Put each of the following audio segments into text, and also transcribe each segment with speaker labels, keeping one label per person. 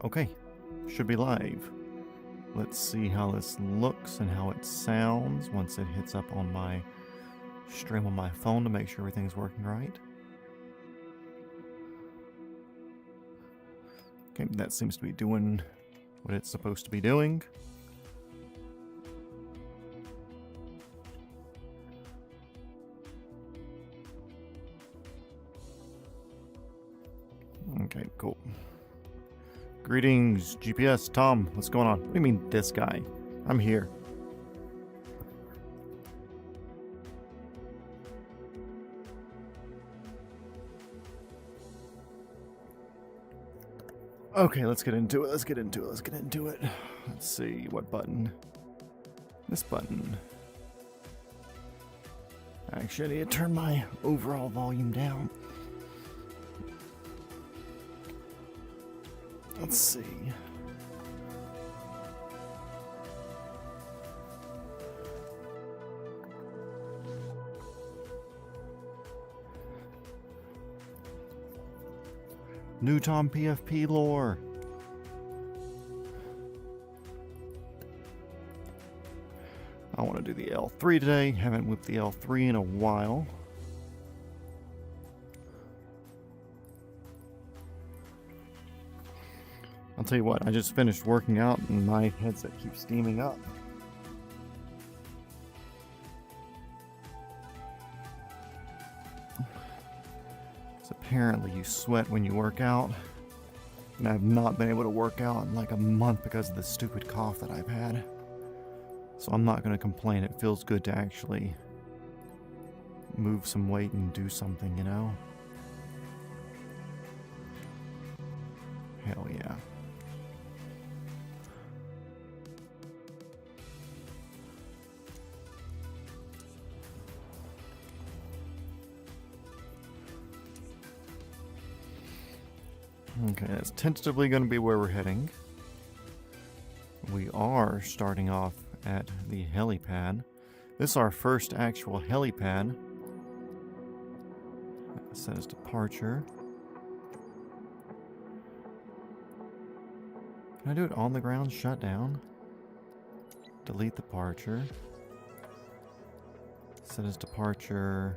Speaker 1: Okay, should be live. Let's see how this looks and how it sounds once it hits up on my stream on my phone to make sure everything's working right. Okay, that seems to be doing what it's supposed to be doing. Okay, cool. Greetings, GPS. Tom, what's going on? What do you mean, this guy? I'm here. Okay, let's get into it. Let's get into it. Let's see, what button? This button. Actually, I need to turn my overall volume down. Let's see. New Tom PFP lore. I want to do the L3 today. Haven't whipped the L3 in a while. I'll tell you what, I just finished working out and my headset keeps steaming up. So apparently you sweat when you work out. And I've not been able to work out in like a month because of the stupid cough that I've had. So I'm not going to complain. It feels good to actually move some weight and do something, you know? Hell yeah. Okay, that's tentatively going to be where we're heading. We are starting off at the helipad. This is our first actual helipad. That says departure. Can I do it on the ground? Shut down. Delete departure. Set as departure.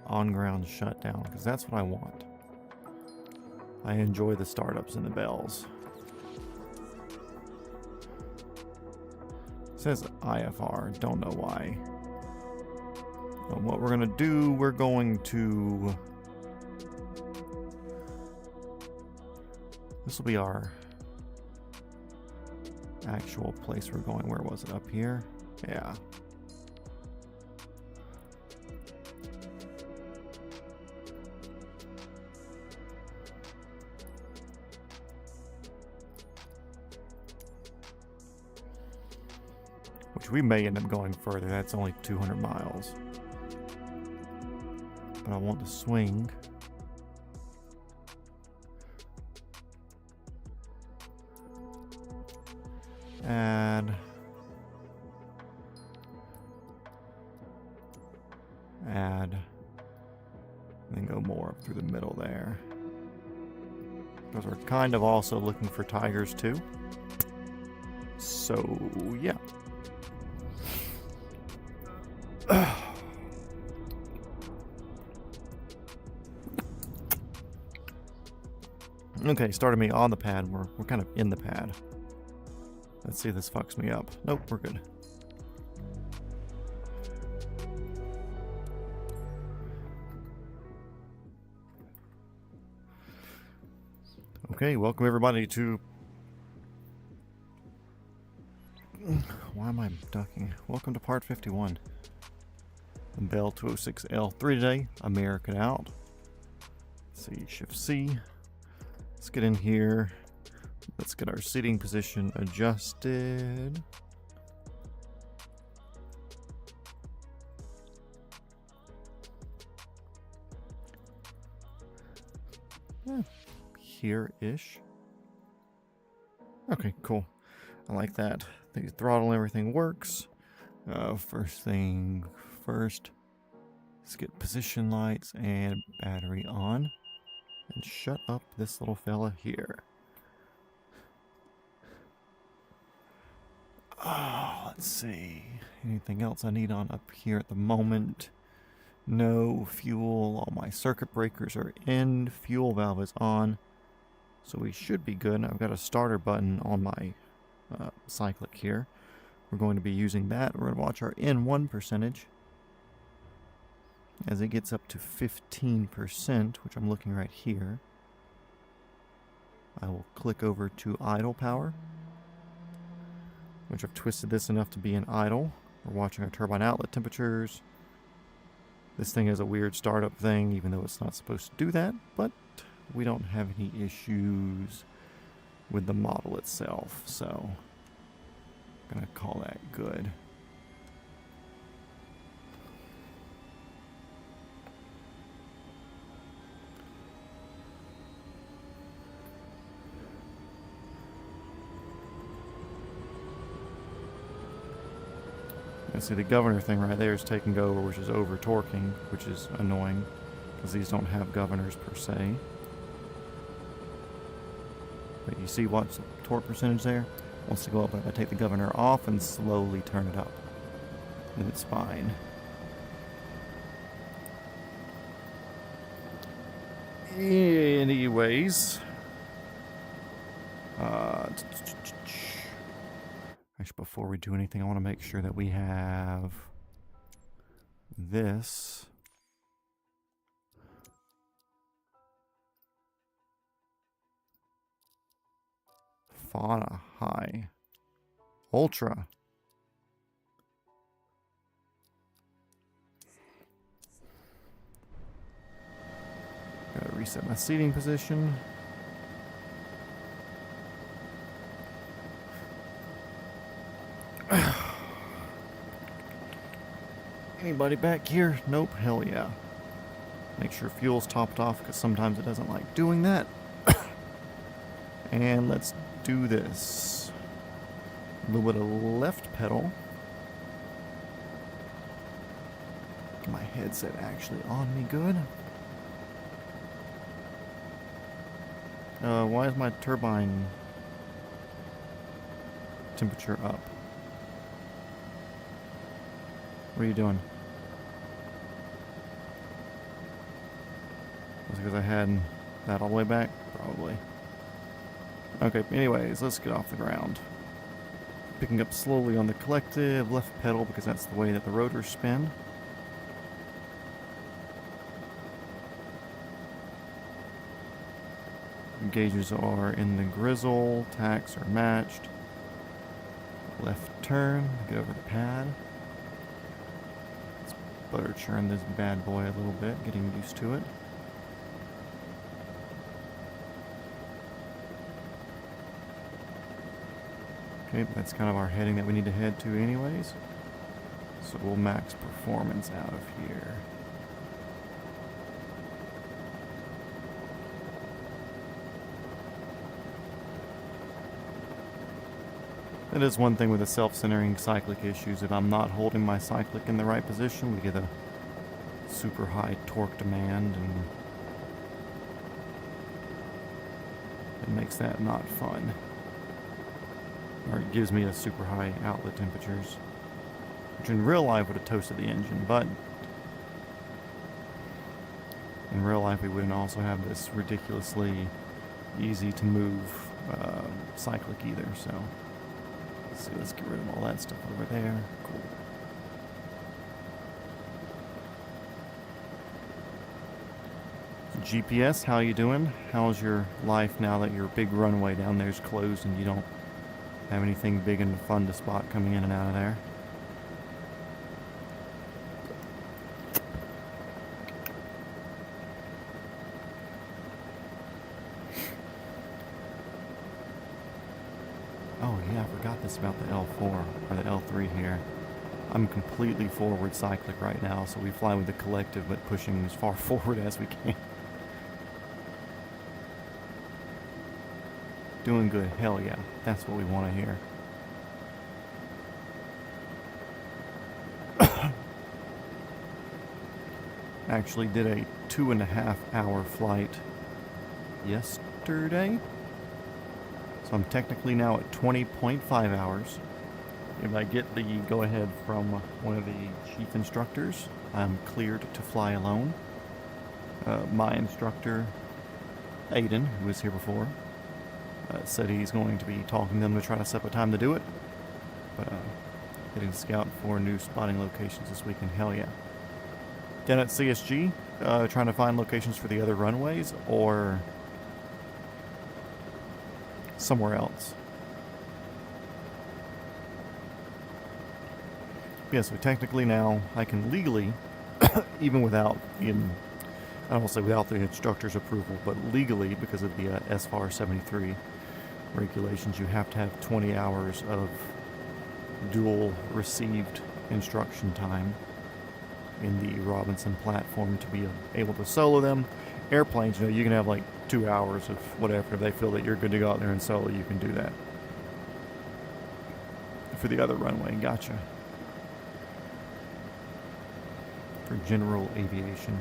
Speaker 1: On ground shutdown, because that's what I want. I enjoy the startups and the bells. It says IFR, don't know why. But what we're gonna do, we're going to... This will be our actual place we're going. Where was it? Up here? Yeah. Which we may end up going further. That's only 200 miles. But I want to swing. Add. And then go more up through the middle there. Because we're kind of also looking for tigers too. So, yeah. Okay, started me on the pad. We're kind of in the pad. Let's see if this fucks me up. Nope, we're good. Okay, welcome everybody to... Why am I ducking? Welcome to part 51. Bell 206L3 today. American out. Let's see, Shift C. Let's get in here. Let's get our seating position adjusted. Here-ish. Okay, cool. I like that. The throttle and everything works. First thing first. Let's get position lights and battery on. And shut up this little fella here. Oh, let's see. Anything else I need on up here at the moment? No fuel. All my circuit breakers are in. Fuel valve is on. So we should be good. I've got a starter button on my cyclic here. We're going to be using that. We're going to watch our N1 percentage as it gets up to 15%, which I'm looking right here. I will click over to idle power, which I've twisted this enough to be in idle. We're watching our turbine outlet temperatures. This thing has a weird startup thing, even though it's not supposed to do that, but we don't have any issues with the model itself, so I'm gonna call that good. And see, the governor thing right there is taking over, which is over torquing, which is annoying because these don't have governors per se. But you see what's the torque percentage there? Wants to go up. If I take the governor off and slowly turn it up, then it's fine. Anyways, actually, before we do anything, I want to make sure that we have this. Fauna high. Ultra. Gotta reset my seating position. Anybody back here? Nope. Hell yeah. Make sure fuel's topped off because sometimes it doesn't like doing that. And let's do this. A little bit of left pedal. My headset actually on me good. Why is my turbine temperature up? What are you doing? Was it because I had that all the way back? Probably. Okay, anyways, let's get off the ground. Picking up slowly on the collective left pedal because that's the way that the rotors spin. Gauges are in the grizzle, tacks are matched. Left turn, get over the pad. Let's butter churn this bad boy a little bit, getting used to it. Okay, that's kind of our heading that we need to head to anyways. So we'll max performance out of here. That is one thing with the self-centering cyclic issues. If I'm not holding my cyclic in the right position, we get a super high torque demand, and it makes that not fun. Or it gives me a super high outlet temperatures, which in real life would have toasted the engine, but in real life we wouldn't also have this ridiculously easy to move cyclic either, so. So let's get rid of all that stuff over there. Cool. GPS, how you doing? How's your life now that your big runway down there is closed and you don't have anything big and fun to spot coming in and out of there? Oh yeah, I forgot this about the L4, or the L3 here. I'm completely forward cyclic right now, so we fly with the collective, but pushing as far forward as we can. Doing good, hell yeah, that's what we want to hear. Actually did a 2.5 hour flight yesterday. So I'm technically now at 20.5 hours. If I get the go-ahead from one of the chief instructors, I'm cleared to fly alone. My instructor, Aiden, who was here before, said he's going to be talking to them to try to set up a time to do it. But heading to scout for new spotting locations this weekend. Hell yeah. Down at CSG, trying to find locations for the other runways or somewhere else. Yeah, so technically now I can legally, even without, I don't want to say without the instructor's approval, but legally, because of the SFAR-73 regulations, you have to have 20 hours of dual received instruction time in the Robinson platform to be able to solo them. Airplanes, you can have like 2 hours of whatever. If they feel that you're good to go out there and solo, you can do that. For the other runway, gotcha. For general aviation.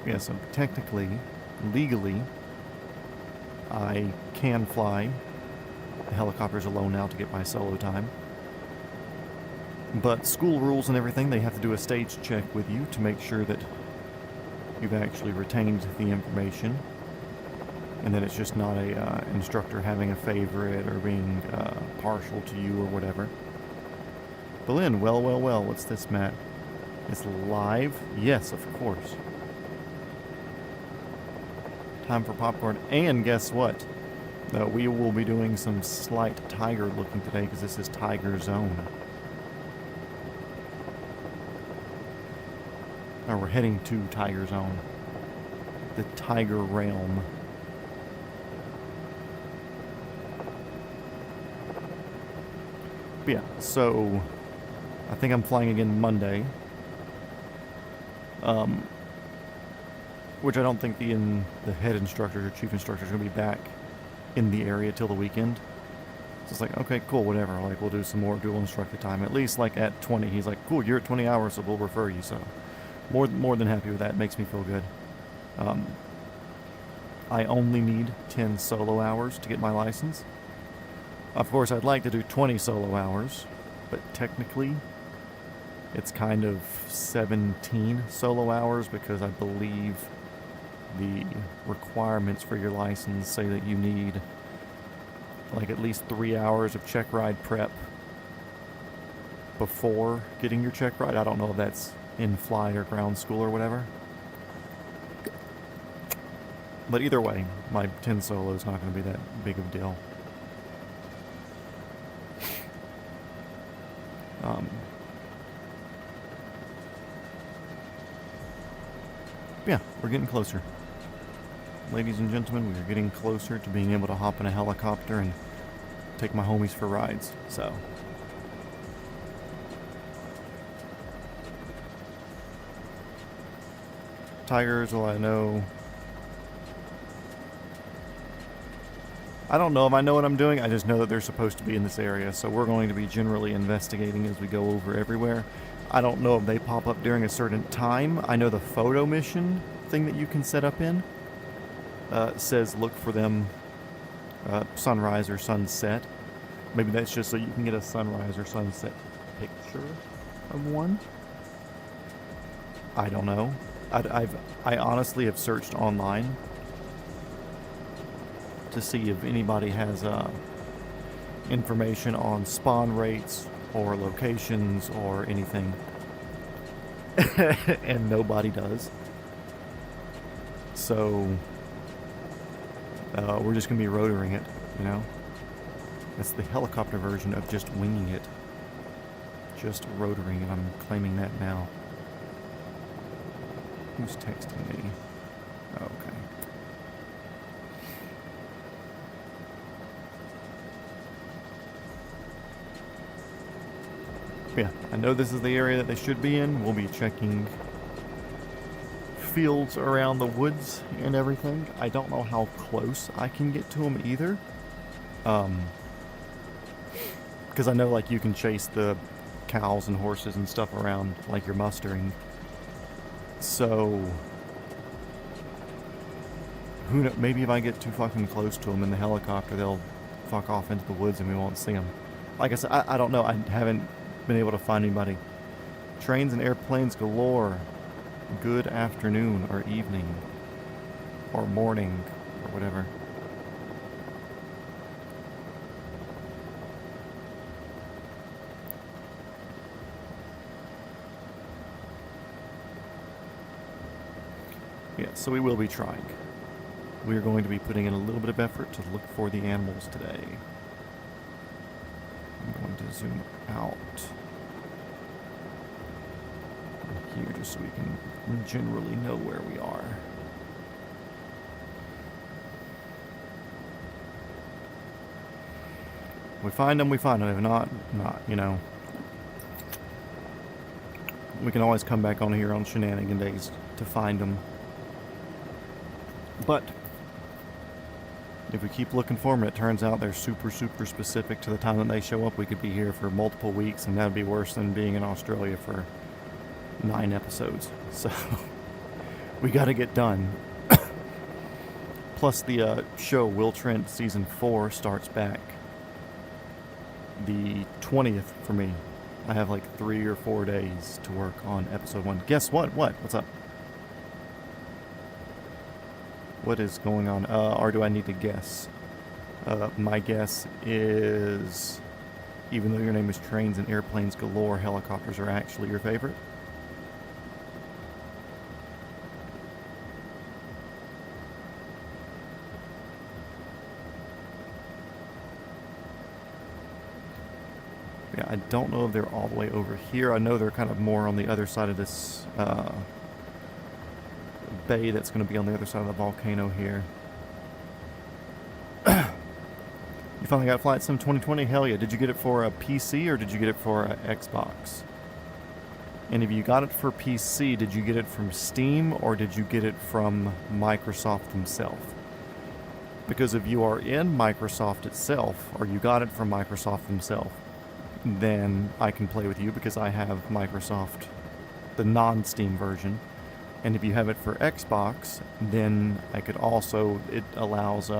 Speaker 1: Yeah, so technically, legally, I can fly the helicopters alone now to get my solo time. But school rules and everything, they have to do a stage check with you to make sure that you've actually retained the information. And that it's just not a instructor having a favorite or being partial to you or whatever. Berlin, well, what's this, Matt? It's live? Yes, of course. Time for popcorn. And guess what? We will be doing some slight tiger looking today because this is Tiger Zone. Or we're heading to Tiger Zone. The Tiger Realm. But yeah, so I think I'm flying again Monday. Which I don't think the head instructor or chief instructor is going to be back in the area till the weekend. So it's like, okay, cool, whatever. Like, we'll do some more dual instructor time. At least, like, at 20. He's like, cool, you're at 20 hours, so we'll refer you. So more than happy with that. It makes me feel good. I only need 10 solo hours to get my license. Of course, I'd like to do 20 solo hours, but technically it's kind of 17 solo hours because I believe the requirements for your license say that you need like at least 3 hours of check ride prep before getting your check ride. I don't know if that's in fly or ground school or whatever. But either way, my 10 solo is not going to be that big of a deal. Yeah, we're getting closer. Ladies and gentlemen, we are getting closer to being able to hop in a helicopter and take my homies for rides, so. Tigers, well, I know. I don't know if I know what I'm doing, I just know that they're supposed to be in this area, so we're going to be generally investigating as we go over everywhere. I don't know if they pop up during a certain time. I know the photo mission thing that you can set up in says look for them sunrise or sunset. Maybe that's just so you can get a sunrise or sunset picture of one. I don't know. I honestly have searched online to see if anybody has information on spawn rates or locations or anything. And nobody does. So we're just going to be rotoring it, you know? That's the helicopter version of just winging it. Just rotoring it. I'm claiming that now. Who's texting me? Oh, okay. Yeah, I know this is the area that they should be in. We'll be checking fields around the woods and everything. I don't know how close I can get to them either. Because I know, like, you can chase the cows and horses and stuff around like you're mustering. So who knows, maybe if I get too fucking close to them in the helicopter, they'll fuck off into the woods and we won't see them. Like I said, I don't know. I haven't been able to find anybody. Trains and airplanes galore. Good afternoon or evening or morning or whatever. Yeah, so we will be trying. We are going to be putting in a little bit of effort to look for the animals today. I'm going to zoom out here just so we can generally know where we are. We find them, we find them. If not, you know. We can always come back on here on shenanigan days to find them. But if we keep looking for them and it turns out they're super, super specific to the time that they show up, we could be here for multiple weeks, and that would be worse than being in Australia for 9 episodes. So we got to get done. Plus the show Will Trent Season 4 starts back the 20th for me. I have like 3 or 4 days to work on episode 1. Guess what? What's up? What is going on? Or do I need to guess? My guess is, even though your name is Trains and Airplanes Galore, helicopters are actually your favorite. Yeah, I don't know if they're all the way over here. I know they're kind of more on the other side of this bay that's going to be on the other side of the volcano here. You finally got Flight Sim 2020? Hell yeah. Did you get it for a PC or did you get it for an Xbox? And if you got it for PC, did you get it from Steam or did you get it from Microsoft themselves? Because if you are in Microsoft itself, or you got it from Microsoft themselves, then I can play with you because I have Microsoft, the non-Steam version. And if you have it for Xbox, then I could also, it allows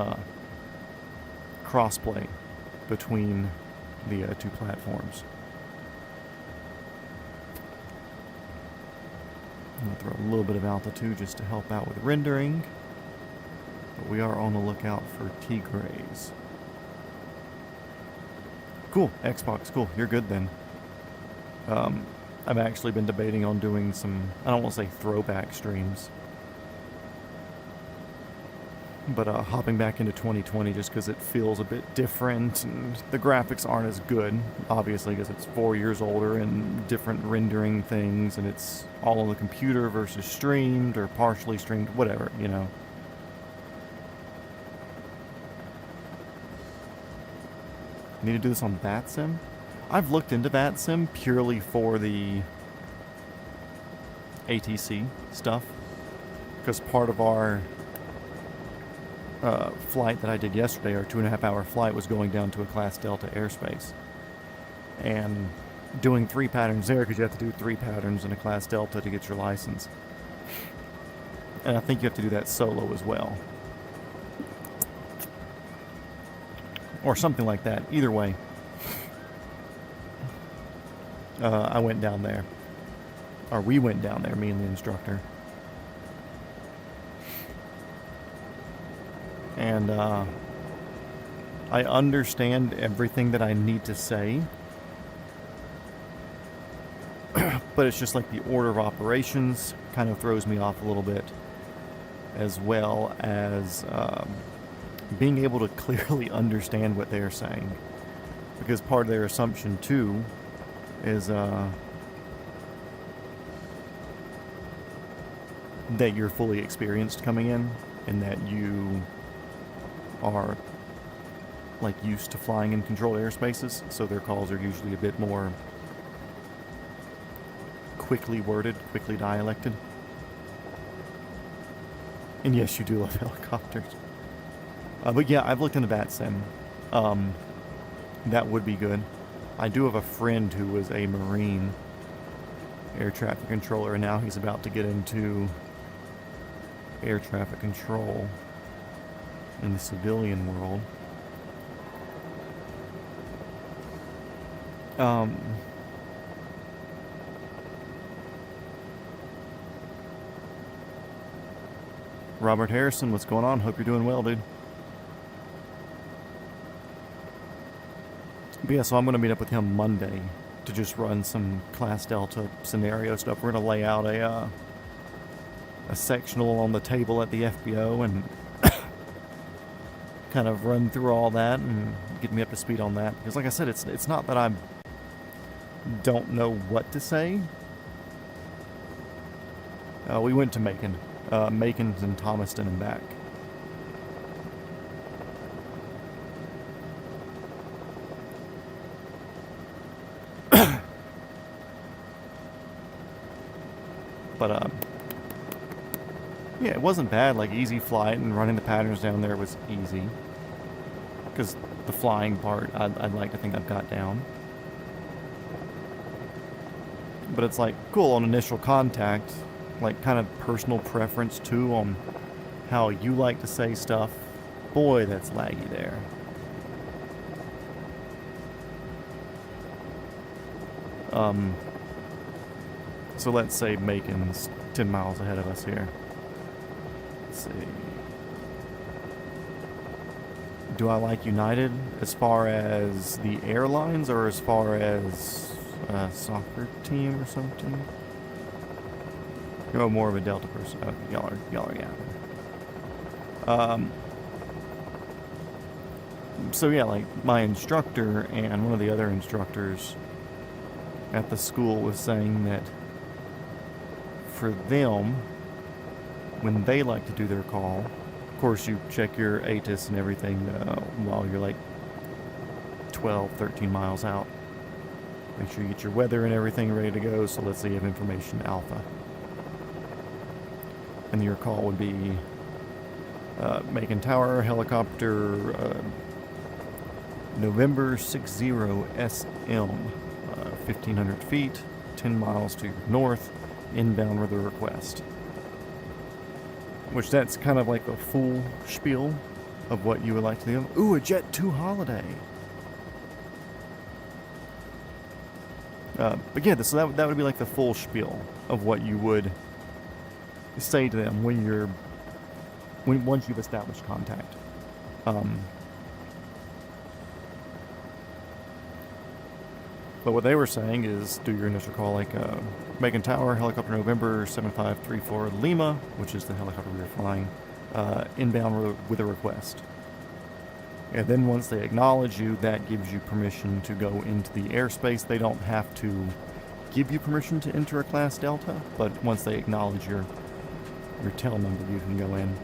Speaker 1: crossplay between the 2 platforms. I'm going to throw a little bit of altitude just to help out with rendering. But we are on the lookout for Tigres. Cool, Xbox, cool, you're good then. I've actually been debating on doing some, I don't want to say throwback streams, but hopping back into 2020 just because it feels a bit different and the graphics aren't as good, obviously, because it's 4 years older and different rendering things, and it's all on the computer versus streamed or partially streamed, whatever, you know. Need to do this on VATSIM? I've looked into VATSIM purely for the ATC stuff, because part of our flight that I did yesterday, our 2.5-hour flight, was going down to a Class Delta airspace. And doing 3 patterns there, because you have to do 3 patterns in a Class Delta to get your license. And I think you have to do that solo as well. Or something like that. Either way. I went down there. Or we went down there, me and the instructor. And I understand everything that I need to say. But it's just like the order of operations kind of throws me off a little bit. As well as being able to clearly understand what they're saying. Because part of their assumption, too, is that you're fully experienced coming in, and that you are like used to flying in controlled airspaces, so their calls are usually a bit more quickly worded, quickly dialected. And yes, you do love helicopters. But yeah, I've looked into VATSIM. That would be good. I do have a friend who was a Marine air traffic controller, and now he's about to get into air traffic control. in the civilian world. Robert Harrison, what's going on? Hope you're doing well, dude. But yeah, so I'm going to meet up with him Monday to just run some Class Delta scenario stuff. We're going to lay out a sectional on the table at the FBO and kind of run through all that and get me up to speed on that. Because like I said, it's not that I don't know what to say. We went to Macon. Macon's and Thomaston and back. But, yeah, it wasn't bad. Like, easy flight, and running the patterns down there was easy. Because the flying part, I'd like to think I've got down. But it's like, cool, on initial contact, like, kind of personal preference, too, on how you like to say stuff. Boy, that's laggy there. So let's say Macon's 10 miles ahead of us here. Let's see. Do I like United as far as the airlines or as far as a soccer team or something? You're more of a Delta person. Oh, y'all are yeah. So yeah, like my instructor and one of the other instructors at the school was saying that for them, when they like to do their call, of course you check your ATIS and everything while you're like 12, 13 miles out. Make sure you get your weather and everything ready to go, so let's say you have information Alpha. And your call would be Macon Tower, helicopter, November 60 SM, 1,500 feet, 10 miles to your north, inbound with a request. Which that's kind of like the full spiel of what you would like to do. Ooh, a Jet 2 holiday. But yeah, so that would be like the full spiel of what you would say to them once you've established contact. But what they were saying is do your initial call like Macon Tower, helicopter November 7534 Lima, which is the helicopter we were flying, inbound with a request. And then once they acknowledge you, that gives you permission to go into the airspace. They don't have to give you permission to enter a Class Delta, but once they acknowledge your tail number, you can go in.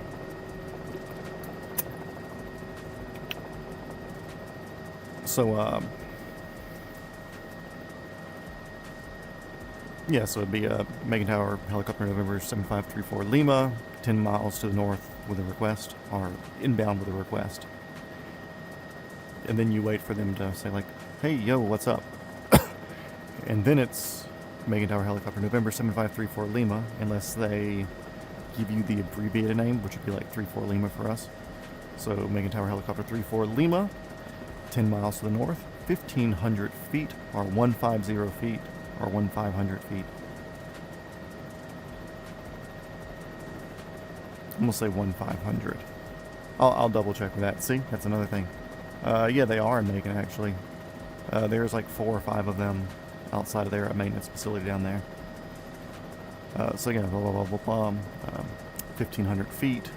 Speaker 1: So, yeah, so it'd be a Macon Tower, helicopter November 7534 Lima, 10 miles to the north with a request, or inbound with a request. And then you wait for them to say like, hey, yo, what's up? And then it's Macon Tower, helicopter November 7534 Lima, unless they give you the abbreviated name, which would be like 34 Lima for us. So Macon Tower, helicopter 34 Lima, 10 miles to the north, 1,500 feet, or 150 feet, or 1,500 feet. I'm going to say 1,500. I'll double check with that. See, that's another thing. Yeah, they are in Macon, actually. There's like 4 or 5 of them outside of their maintenance facility down there. So again, 1,500 feet.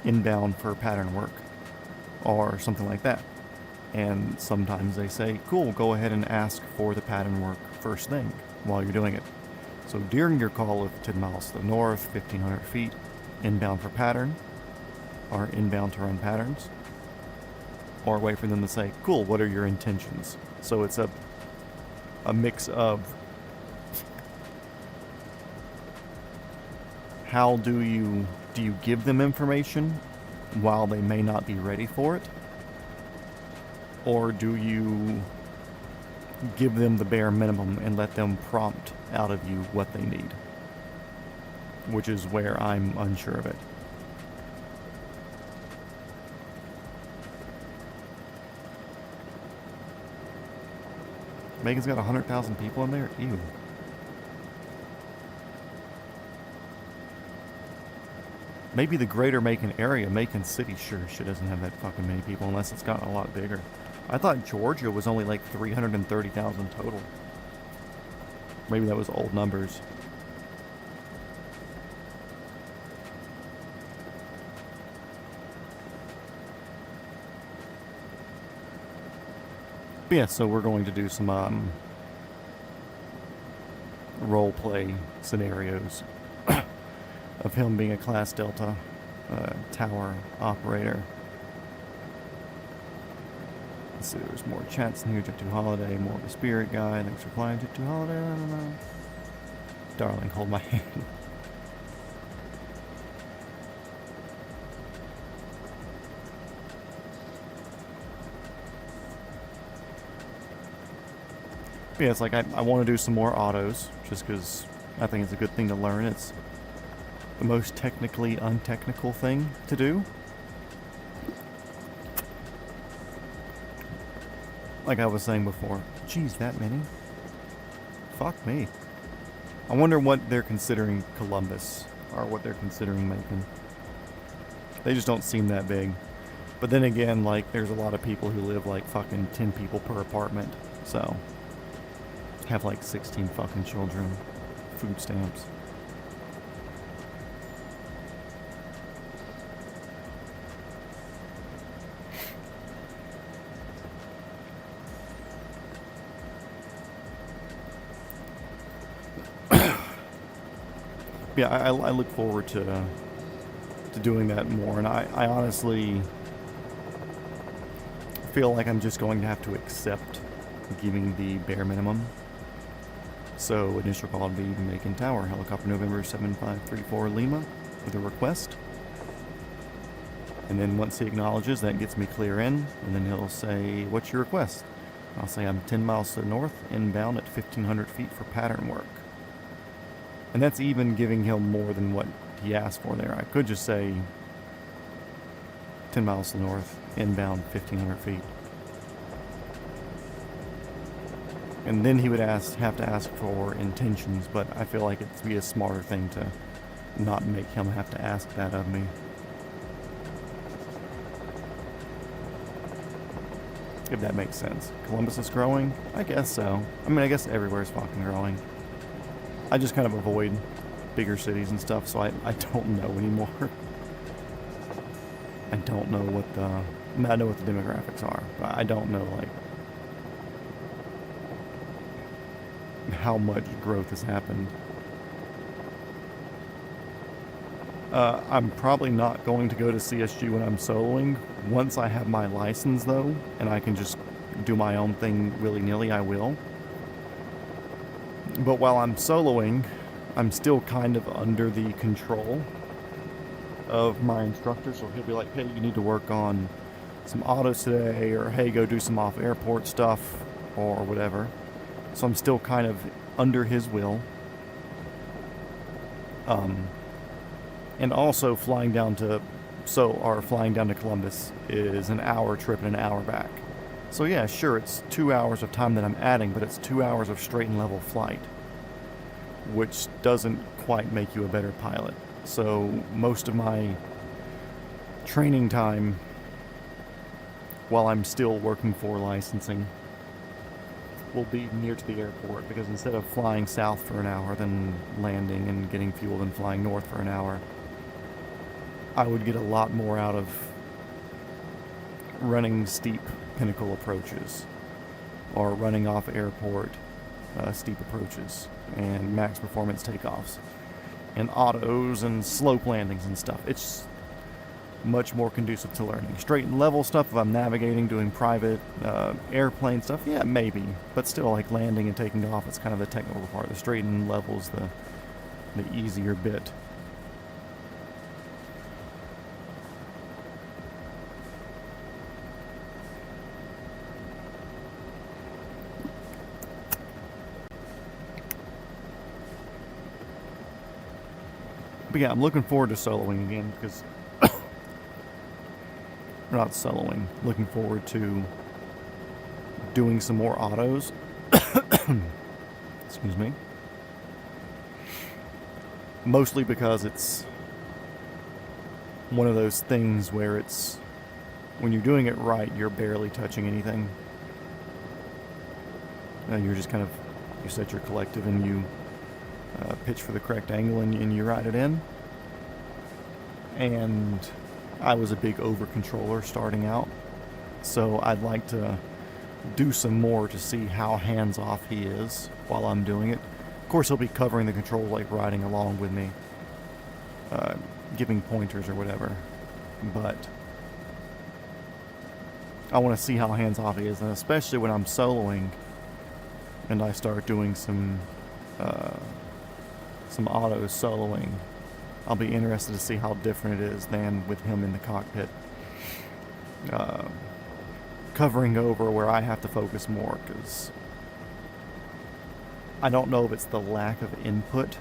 Speaker 1: Inbound for pattern work or something like that. And sometimes they say, cool, go ahead and ask for the pattern work first thing while you're doing it. So during your call of 10 miles to the north, 1,500 feet, inbound for pattern, or inbound to run patterns, or wait for them to say, cool, what are your intentions? So it's a mix of how do you give them information while they may not be ready for it? Or do you give them the bare minimum and let them prompt out of you what they need? which is where I'm unsure of it. Macon's got 100,000 people in there? Ew. Maybe the greater Macon area, Macon City, sure shit doesn't have that fucking many people unless it's gotten a lot bigger. I thought Georgia was only like 330,000 total. Maybe that was old numbers. But yeah, so we're going to do some role play scenarios of him being a Class Delta tower operator. Let's see, there's more chats in here. Jet2 Holiday, more of a spirit guy. Thanks for flying, Jet2 Holiday. I don't know. Darling, hold my hand. Yeah, it's like I want to do some more autos, just because I think it's a good thing to learn. It's the most technically untechnical thing to do. Like I was saying before. Geez, that many? Fuck me. I wonder what they're considering Columbus, or what they're considering Macon. They just don't seem that big. But then again, like, there's a lot of people who live like fucking 10 people per apartment, so... have like 16 fucking children. Food stamps. Yeah, I look forward to doing that more, and I honestly feel like I'm just going to have to accept giving the bare minimum. So initial call would be Macon Tower, helicopter November 7534 Lima with a request. And then once he acknowledges, that gets me clear in, and then he'll say, what's your request? I'll say I'm 10 miles to the north, inbound at 1,500 feet for pattern work. And that's even giving him more than what he asked for there. I could just say 10 miles to the north, inbound 1,500 feet. And then he would have to ask for intentions, but I feel like it'd be a smarter thing to not make him have to ask that of me. If that makes sense. Columbus is growing? I guess so. I mean, I guess everywhere's fucking growing. I just kind of avoid bigger cities and stuff, so I don't know anymore. I don't know what the... I mean, I know what the demographics are, but I don't know, like, how much growth has happened. I'm probably not going to go to CSG when I'm soloing. Once I have my license, though, and I can just do my own thing willy-nilly, I will. But while I'm soloing, I'm still kind of under the control of my instructor, so he'll be like, hey, you need to work on some autos today, or hey, go do some off-airport stuff, or whatever. So I'm still kind of under his will. And also flying down to Columbus is an hour trip and an hour back. So yeah, sure, it's 2 hours of time that I'm adding, but it's 2 hours of straight and level flight, which doesn't quite make you a better pilot. So most of my training time, while I'm still working for licensing, will be near to the airport, because instead of flying south for an hour, then landing and getting fuel, and flying north for an hour, I would get a lot more out of running steep pinnacle approaches, or running off airport steep approaches, and max performance takeoffs, and autos, and slope landings and stuff. It's much more conducive to learning. Straight and level stuff, if I'm navigating, doing private airplane stuff, yeah, maybe. But still, like landing and taking off, it's kind of the technical part. The straight and level's the easier bit. But yeah, I'm looking forward to soloing again because... not soloing. Looking forward to doing some more autos. Excuse me. Mostly because it's one of those things where it's... when you're doing it right, you're barely touching anything. You're just kind of... you set your collective and you pitch for the correct angle and you ride it in. And I was a big over-controller starting out, so I'd like to do some more to see how hands-off he is while I'm doing it. Of course, he'll be covering the controls, like riding along with me, giving pointers or whatever, but I want to see how hands-off he is, and especially when I'm soloing and I start doing some auto soloing, I'll be interested to see how different it is than with him in the cockpit. Covering over where I have to focus more, because I don't know if it's the lack of input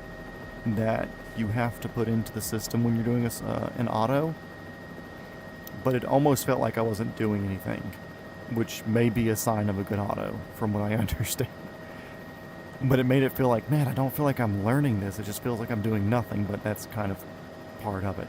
Speaker 1: that you have to put into the system when you're doing an auto, but it almost felt like I wasn't doing anything, which may be a sign of a good auto, from what I understand. But it made it feel like, man, I don't feel like I'm learning this. It just feels like I'm doing nothing, but that's kind of part of it.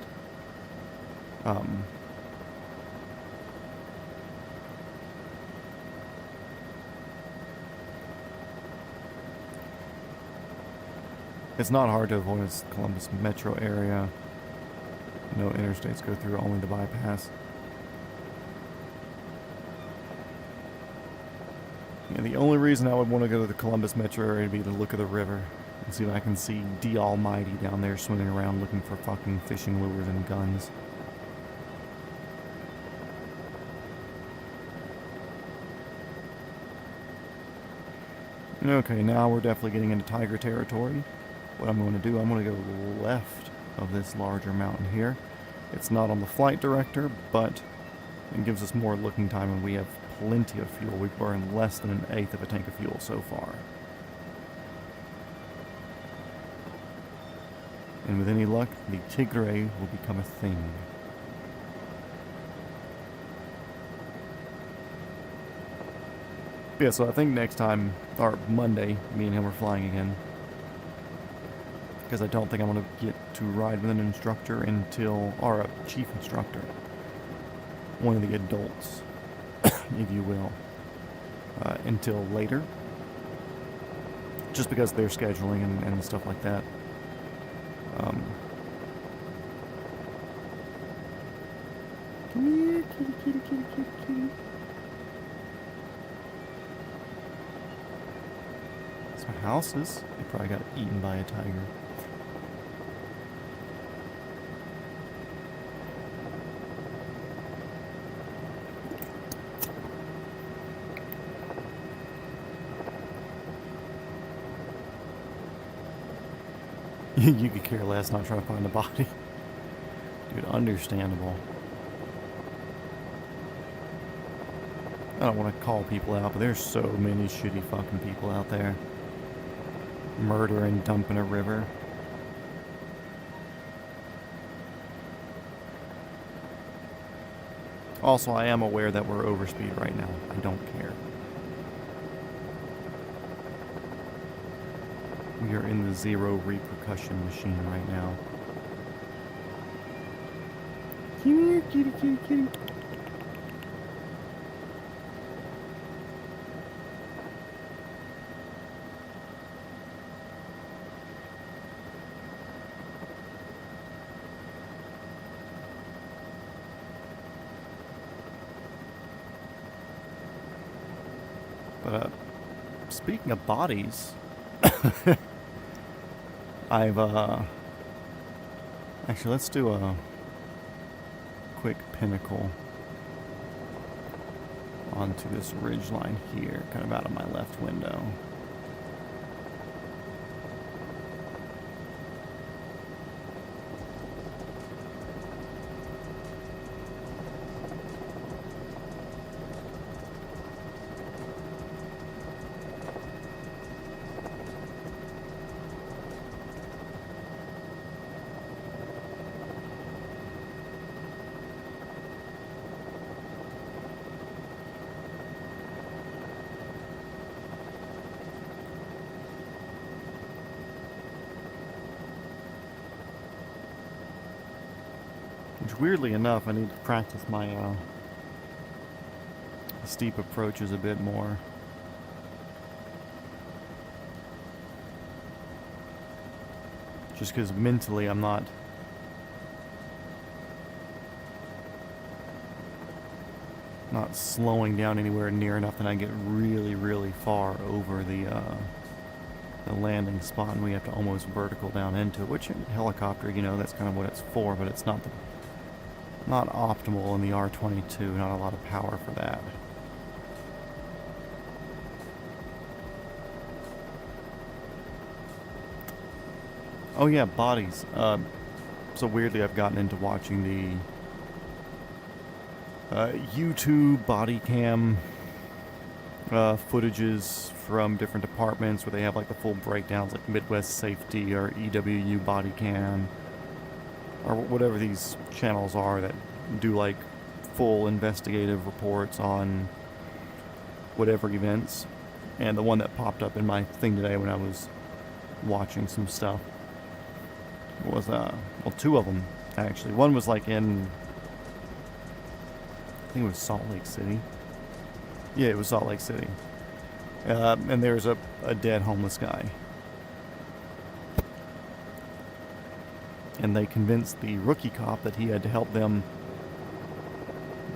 Speaker 1: It's not hard to avoid this Columbus metro area. No interstates go through, only the bypass. Yeah, the only reason I would want to go to the Columbus metro area would be to look at the river and see if I can see D Almighty down there swimming around looking for fucking fishing lures and guns. Okay, now we're definitely getting into tiger territory. What I'm going to do, I'm going to go left of this larger mountain here. It's not on the flight director, but it gives us more looking time, and we have plenty of fuel. We've burned less than 1/8 of a tank of fuel so far. And with any luck, the Tigray will become a thing. Yeah, so I think next time, or Monday, me and him are flying again. Because I don't think I'm going to get to ride with an instructor until, or a chief instructor. One of the adults, if you will, until later. Just because of their scheduling and stuff like that. Come here, kitty, kitty, kitty, kitty, kitty. Some houses. They probably got eaten by a tiger. You could care less, not trying to find the body. Dude, understandable. I don't want to call people out, but there's so many shitty fucking people out there. Murder and dump in a river. Also, I am aware that we're overspeed right now. I don't care. We are in the zero repercussion machine right now. Come here, kitty, kitty, kitty. But, speaking of bodies, actually, let's do a quick pinnacle onto this ridge line here, kind of out of my left window. Which, weirdly enough, I need to practice my steep approaches a bit more. Just because mentally I'm not slowing down anywhere near enough that I get really, really far over the landing spot, and we have to almost vertical down into it, which in helicopter, you know, that's kind of what it's for, but it's not optimal in the R-22, not a lot of power for that. Oh yeah, bodies. So weirdly I've gotten into watching the YouTube body cam footages from different departments where they have like the full breakdowns, like Midwest Safety or EWU body cam or whatever these channels are that do like full investigative reports on whatever events. And the one that popped up in my thing today when I was watching some stuff was well, two of them actually. One was like in, I think it was Salt Lake City. Yeah, it was Salt Lake City. And there's a dead homeless guy. And they convinced the rookie cop that he had to help them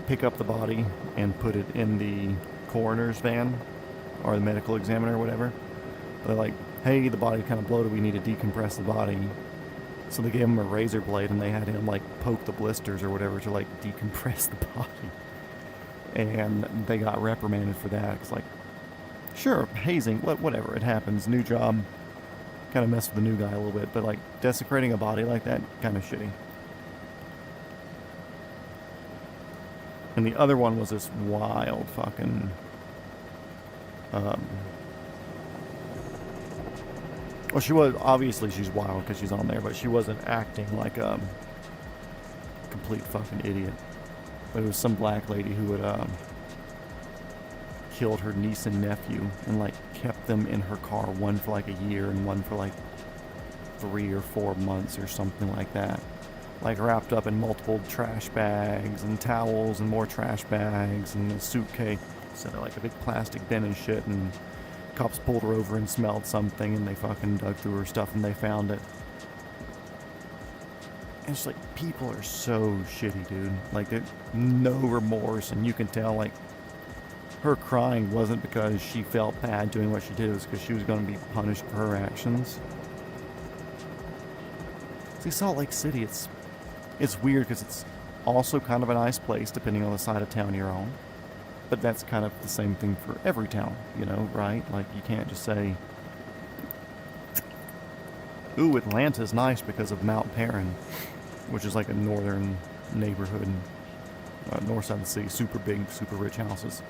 Speaker 1: pick up the body and put it in the coroner's van or the medical examiner or whatever. They're like, hey, the body kind of bloated, we need to decompress the body. So they gave him a razor blade and they had him like poke the blisters or whatever to like decompress the body. And they got reprimanded for that. It's like, sure, hazing, whatever, it happens. New job, kind of messed with the new guy a little bit, but like desecrating a body like that, kind of shitty. And the other one was this wild fucking, well, she was, obviously she's wild because she's on there, but she wasn't acting like a complete fucking idiot. But it was some black lady who had killed her niece and nephew and like kept them in her car, one for like a year and one for like 3 or 4 months or something like that. Like wrapped up in multiple trash bags and towels and more trash bags and a suitcase and like a big plastic bin and shit, and cops pulled her over and smelled something and they fucking dug through her stuff and they found it. And it's like, people are so shitty, dude. Like, there's no remorse, and you can tell, like, her crying wasn't because she felt bad doing what she did, it was because she was going to be punished for her actions. See, Salt Lake City, it's weird because it's also kind of a nice place depending on the side of town you're on. But that's kind of the same thing for every town, you know, right? Like, you can't just say, ooh, Atlanta's nice because of Mount Perrin, which is like a northern neighborhood, north side of the city, super big, super rich houses.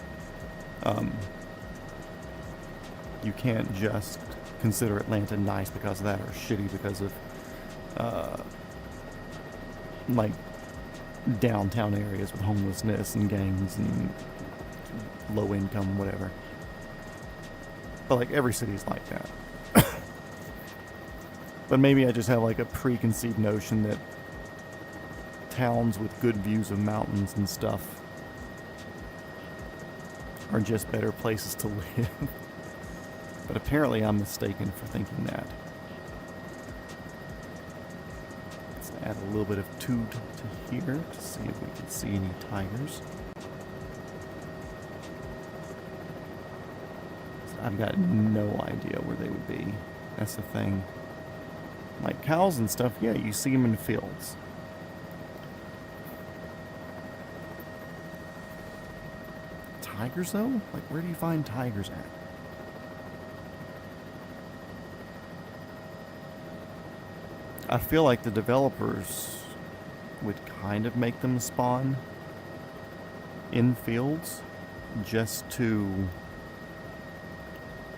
Speaker 1: You can't just consider Atlanta nice because of that, or shitty because of, like, downtown areas with homelessness and gangs and low income, whatever. But, like, every city's like that. But maybe I just have, like, a preconceived notion that towns with good views of mountains and stuff are just better places to live. But apparently I'm mistaken for thinking that. Let's add a little bit of toot to here to see if we can see any tigers. I've got no idea where they would be. That's the thing. Like cows and stuff, yeah, you see them in the fields. Tigers, though? Like, where do you find tigers at? I feel like the developers would kind of make them spawn in fields just to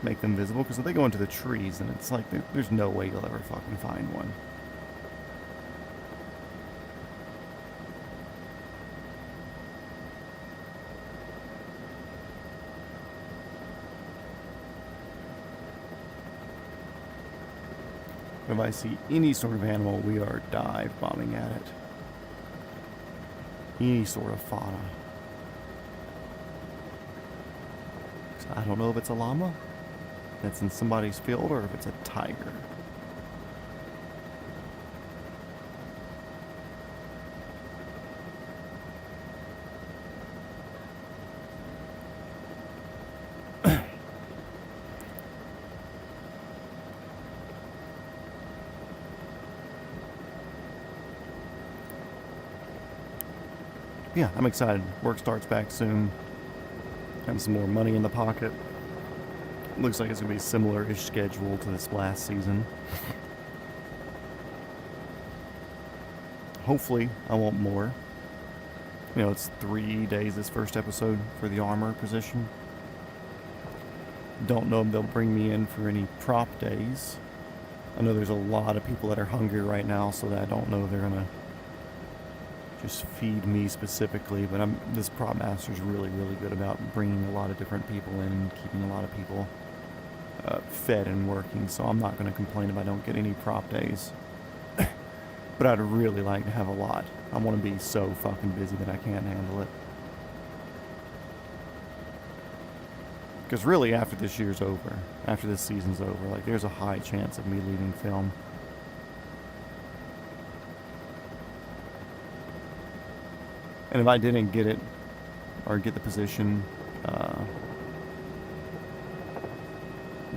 Speaker 1: make them visible, because if they go into the trees, then it's like there's no way you'll ever fucking find one. If I see any sort of animal, we are dive bombing at it. any sort of fauna. I don't know if it's a llama that's in somebody's field or if it's a tiger. Yeah, I'm excited. Work starts back soon. Have some more money in the pocket. Looks like it's going to be a similar-ish schedule to this last season. Hopefully, I want more. You know, it's 3 days this first episode for the armor position. Don't know if they'll bring me in for any prop days. I know there's a lot of people that are hungry right now, so that I don't know if they're going to just feed me specifically, but this prop master's really good about bringing a lot of different people in and keeping a lot of people fed and working, so I'm not going to complain if I don't get any prop days. But I'd really like to have a lot. I want to be so fucking busy that I can't handle it. Because really, after this year's over, after this season's over, like, there's a high chance of me leaving film. And if I didn't get it, or get the position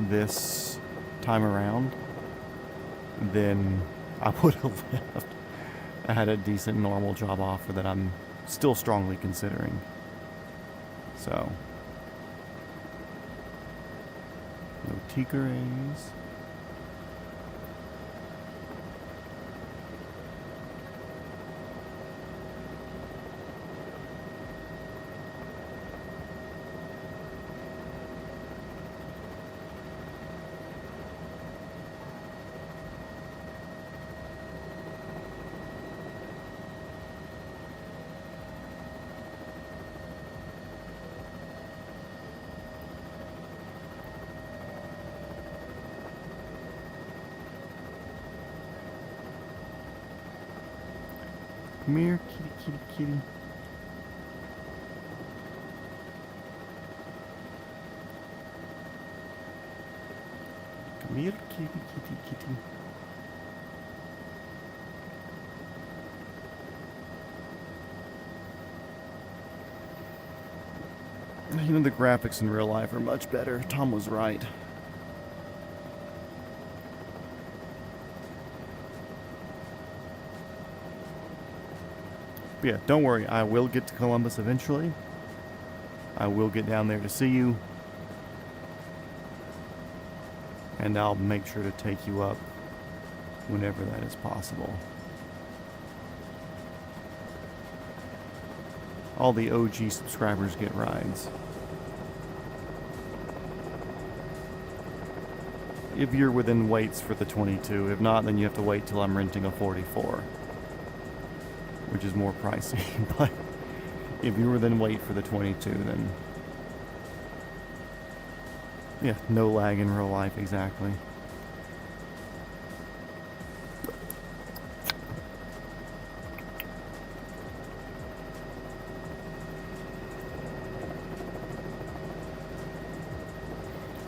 Speaker 1: this time around, then I would have left. I had a decent normal job offer that I'm still strongly considering. So, no tigres. Come here, kitty, kitty, kitty. Come here, kitty, kitty, kitty. You know, the graphics in real life are much better. Tom was right. But yeah, don't worry. I will get to Columbus eventually. I will get down there to see you. And I'll make sure to take you up whenever that is possible. All the OG subscribers get rides. If you're within weights for the 22. If not, then you have to wait till I'm renting a 44. Which is more pricey. But if you're within weight for the 22, then yeah, no lag in real life, exactly.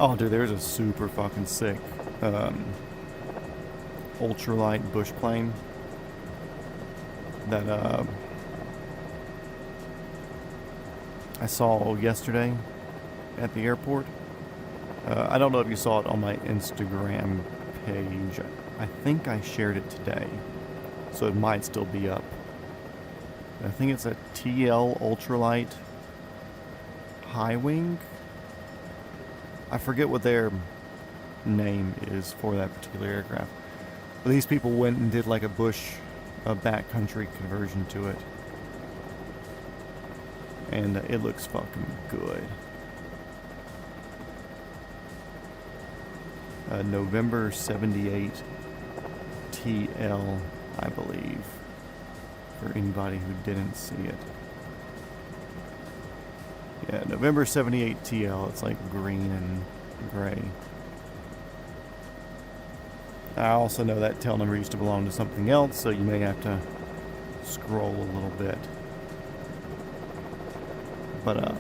Speaker 1: Oh, dude, there's a super fucking sick ultralight bush plane that I saw yesterday at the airport. I don't know if you saw it on my Instagram page. I think I shared it today, so it might still be up. I think it's a TL ultralight high wing. I forget what their name is for that particular aircraft. But these people went and did like a backcountry conversion to it. And it looks fucking good. November 78 TL, I believe, for anybody who didn't see it. Yeah, November 78 TL. It's like green and gray. I also know that tail number used to belong to something else, so you may have to scroll a little bit. But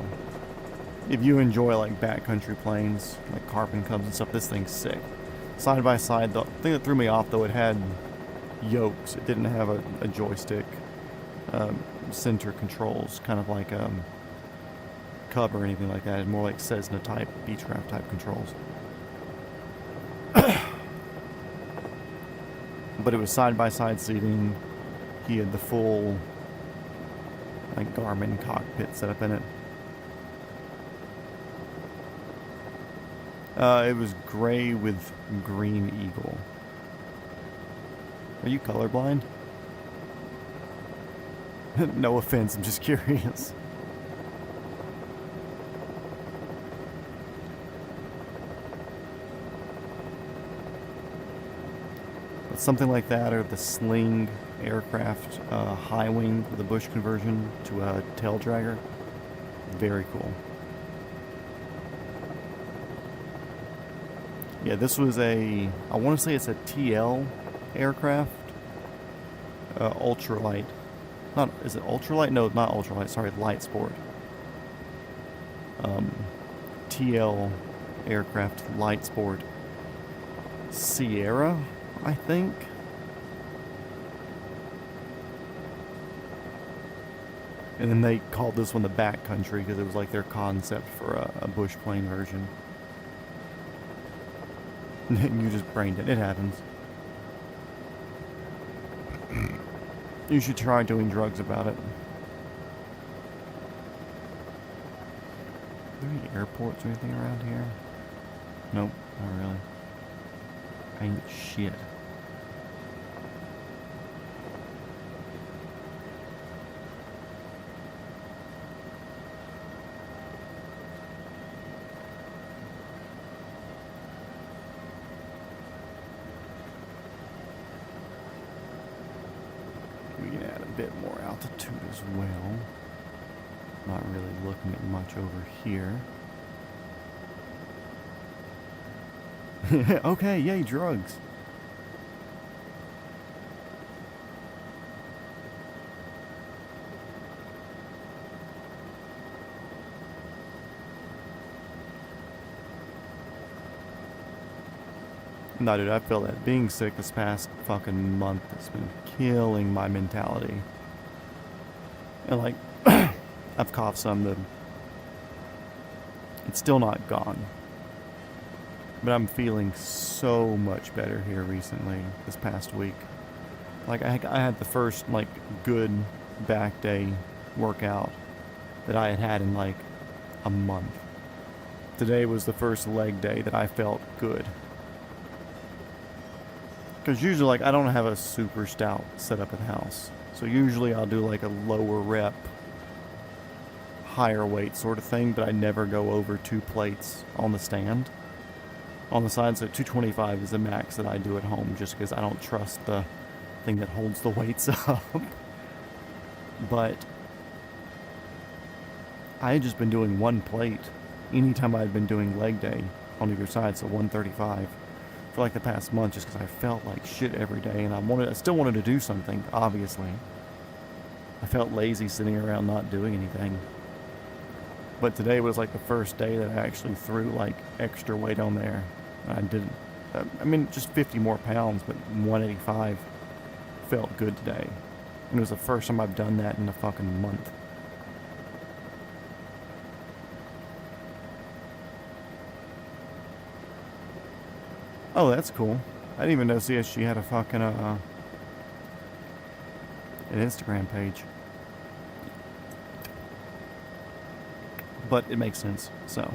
Speaker 1: if you enjoy like backcountry planes, like carbon cubs and stuff, this thing's sick. Side by side, the thing that threw me off though, it had yokes. It didn't have a joystick center controls, kind of like Cub or anything like that. It's more like Cessna type, Beechcraft type controls. But it was side by side seating. He had the full like Garmin cockpit set up in it. It was gray with green eagle. Are you colorblind? No offense, I'm just curious. But something like that, or the Sling aircraft, high wing with a bush conversion to a tail dragger. Very cool. Yeah, this was I want to say it's a TL aircraft. Ultralight. Is it ultralight? No, not ultralight. Sorry, light sport. TL aircraft, light sport. Sierra, I think. And then they called this one the backcountry because it was like their concept for a bush plane version. You just brained it. It happens. You should try doing drugs about it. Are there any airports or anything around here? Nope, not really. Ain't shit. Bit more altitude as well. Not really looking at much over here. Okay, yay, drugs. No, dude, I feel that. Being sick this past fucking month has been killing my mentality. And, like, I've coughed some, it's still not gone. But I'm feeling so much better here recently, this past week. Like, I had the first, like, good back day workout that I had had in, like, a month. Today was the first leg day that I felt good. Because usually, like, I don't have a super stout setup at the house. So usually I'll do, like, a lower rep, higher weight sort of thing, but I never go over 2 plates on the stand. On the side, so 225 is the max that I do at home, just because I don't trust the thing that holds the weights up. But I had just been doing 1 plate anytime I'd been doing leg day on either side, so 135. For like the past month, just because I felt like shit every day, and I still wanted to do something, obviously. I felt lazy sitting around not doing anything. But today was like the first day that I actually threw like extra weight on there. I didn't, I mean, just 50 more pounds, but 185 felt good today. And it was the first time I've done that in a fucking month. Oh, that's cool. I didn't even know CSG had a fucking, an Instagram page. But it makes sense, so.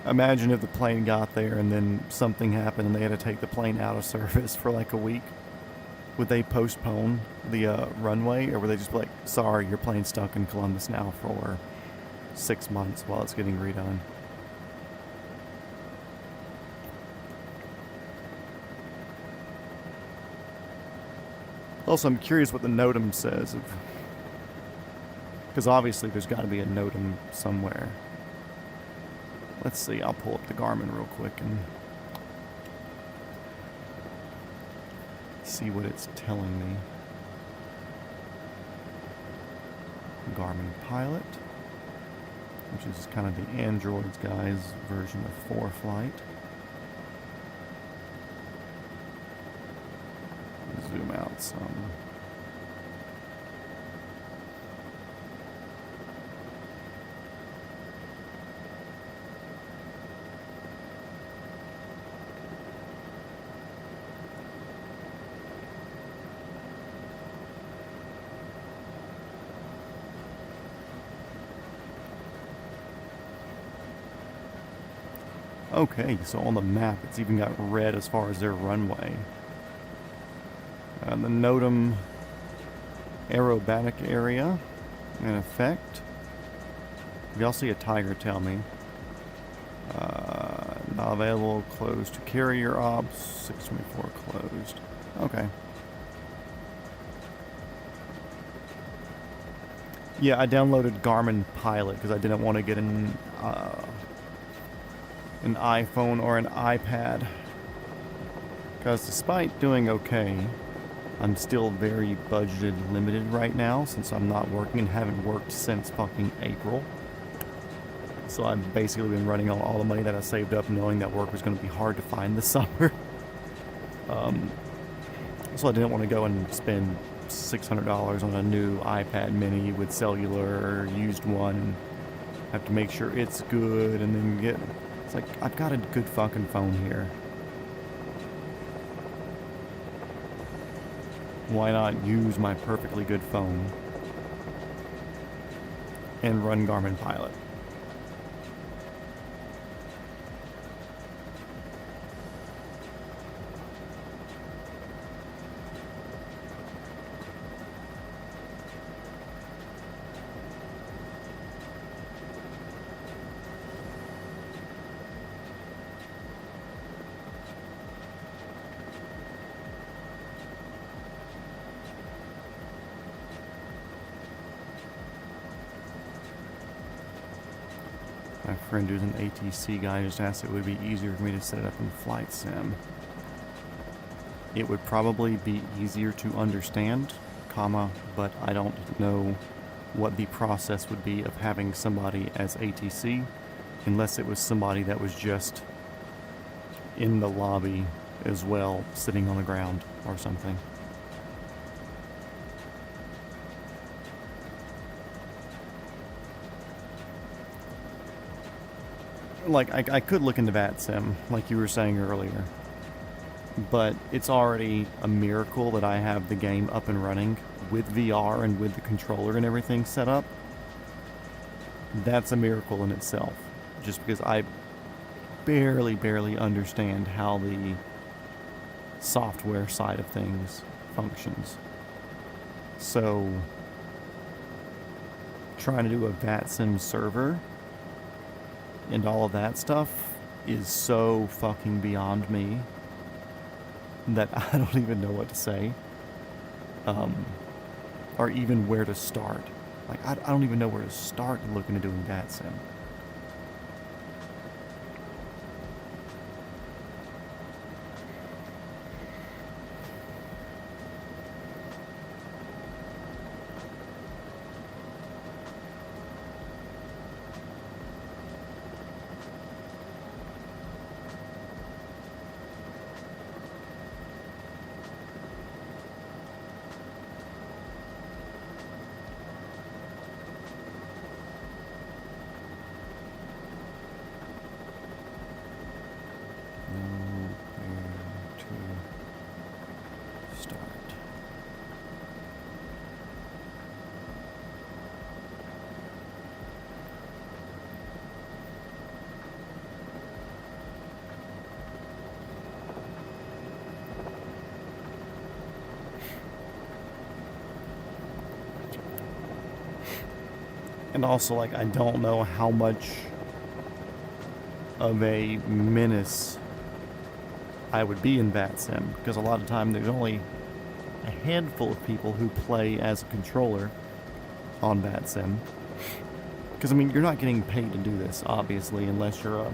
Speaker 1: Imagine if the plane got there and then something happened and they had to take the plane out of service for like a week. Would they postpone the runway, or would they just be like, sorry, your plane's stuck in Columbus now for 6 months while it's getting redone? Also, I'm curious what the NOTAM says. Because obviously there's got to be a NOTAM somewhere. Let's see, I'll pull up the Garmin real quick and see what it's telling me. Garmin Pilot, which is kind of the Android's guy's version of 4Flight. Zoom out some. Okay, so on the map, it's even got red as far as their runway. The Notum aerobatic area in effect. We all see a tiger, tell me. Not available, closed to carrier ops, 624 closed. Okay. Yeah, I downloaded Garmin Pilot because I didn't want to get an iPhone or an iPad. Because despite doing okay, I'm still very budgeted limited right now since I'm not working and haven't worked since fucking April. So I've basically been running on all the money that I saved up knowing that work was going to be hard to find this summer. So I didn't want to go and spend $600 on a new iPad mini with cellular or used one and have to make sure it's good and then get... It's like, I've got a good fucking phone here. Why not use my perfectly good phone and run Garmin Pilot? My friend who's an ATC guy just asked if it would be easier for me to set it up in Flight Sim. It would probably be easier to understand, but I don't know what the process would be of having somebody as ATC, unless it was somebody that was just in the lobby as well, sitting on the ground or something. Like, I could look into VATSIM, like you were saying earlier, but it's already a miracle that I have the game up and running with VR and with the controller and everything set up. That's a miracle in itself, just because I barely understand how the software side of things functions. So, trying to do a VATSIM server and all of that stuff is so fucking beyond me that I don't even know what to say. Or even where to start. Like, I don't even know where to start looking at doing VATSIM. And also, like, I don't know how much of a menace I would be in VATSIM, because a lot of time there's only a handful of people who play as a controller on VATSIM. Because, I mean, you're not getting paid to do this, obviously, unless you're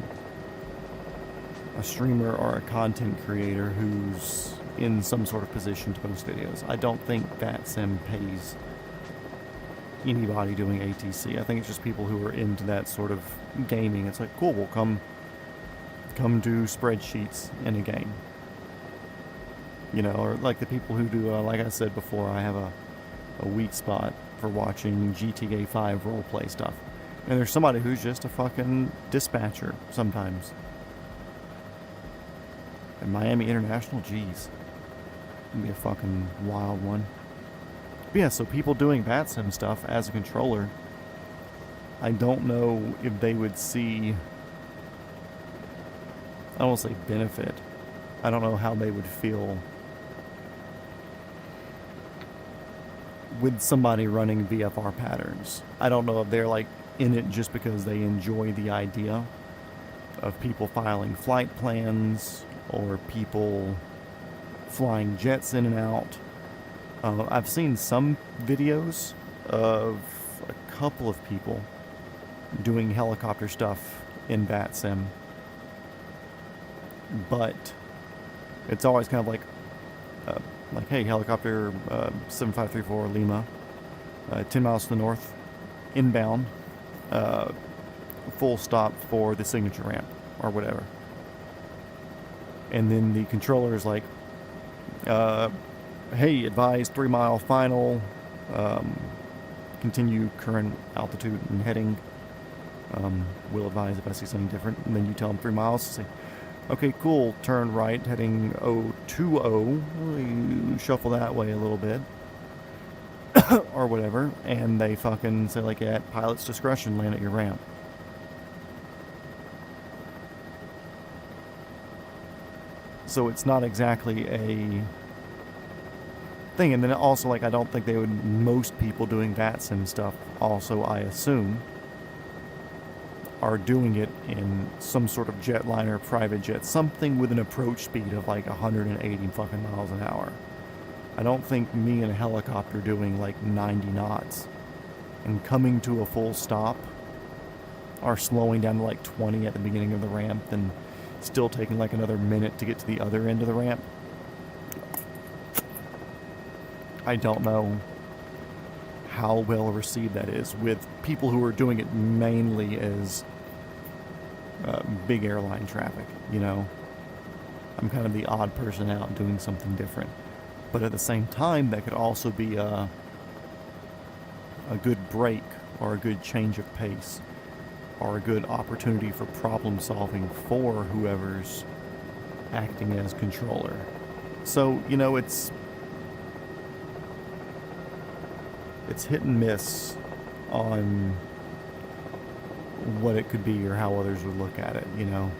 Speaker 1: a streamer or a content creator who's in some sort of position to post videos. I don't think VATSIM pays anybody doing ATC. I think it's just people who are into that sort of gaming. It's like, cool, we'll come do spreadsheets in a game. You know, or like the people who do, like I said before, I have a weak spot for watching GTA 5 roleplay stuff. And there's somebody who's just a fucking dispatcher sometimes. And Miami International, geez. It'd be a fucking wild one. But yeah, so people doing VATSIM stuff as a controller, I don't know if they would see, I won't say benefit. I don't know how they would feel with somebody running VFR patterns. I don't know if they're like in it just because they enjoy the idea of people filing flight plans or people flying jets in and out. I've seen some videos of a couple of people doing helicopter stuff in VATSIM, but it's always kind of like, hey, helicopter 7534 Lima, 10 miles to the north, inbound, full stop for the signature ramp, or whatever. And then the controller is like, hey, advise 3 mile final, continue current altitude and heading, will advise if I see something different. And then you tell them 3 miles, say, okay, cool, turn right, heading 020, you shuffle that way a little bit, or whatever, and they fucking say, like, at pilot's discretion, land at your ramp. So it's not exactly a thing. And then also, like, I don't think they would, most people doing VATSIM stuff also, I assume, are doing it in some sort of jetliner, private jet, something with an approach speed of like 180 fucking miles an hour. I don't think me in a helicopter doing like 90 knots and coming to a full stop, or slowing down to like 20 at the beginning of the ramp, and still taking like another minute to get to the other end of the ramp. I don't know how well received that is with people who are doing it mainly as big airline traffic, you know. I'm kind of the odd person out doing something different. But at the same time, that could also be a good break, or a good change of pace, or a good opportunity for problem solving for whoever's acting as controller. So, you know, it's hit and miss on what it could be or how others would look at it, you know.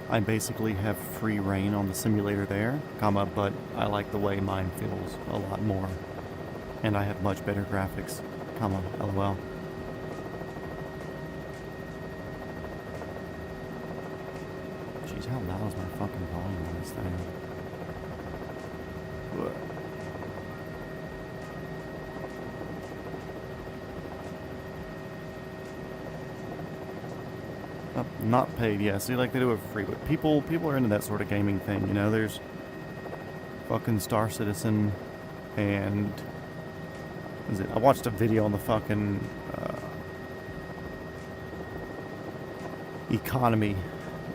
Speaker 1: I basically have free reign on the simulator there, but I like the way mine feels a lot more. And I have much better graphics, lol. Jeez, how loud is my fucking volume on this thing? Ugh. Not paid, yeah. See, like, they do it for free, but people are into that sort of gaming thing, you know. There's fucking Star Citizen, and what is it? I watched a video on the fucking economy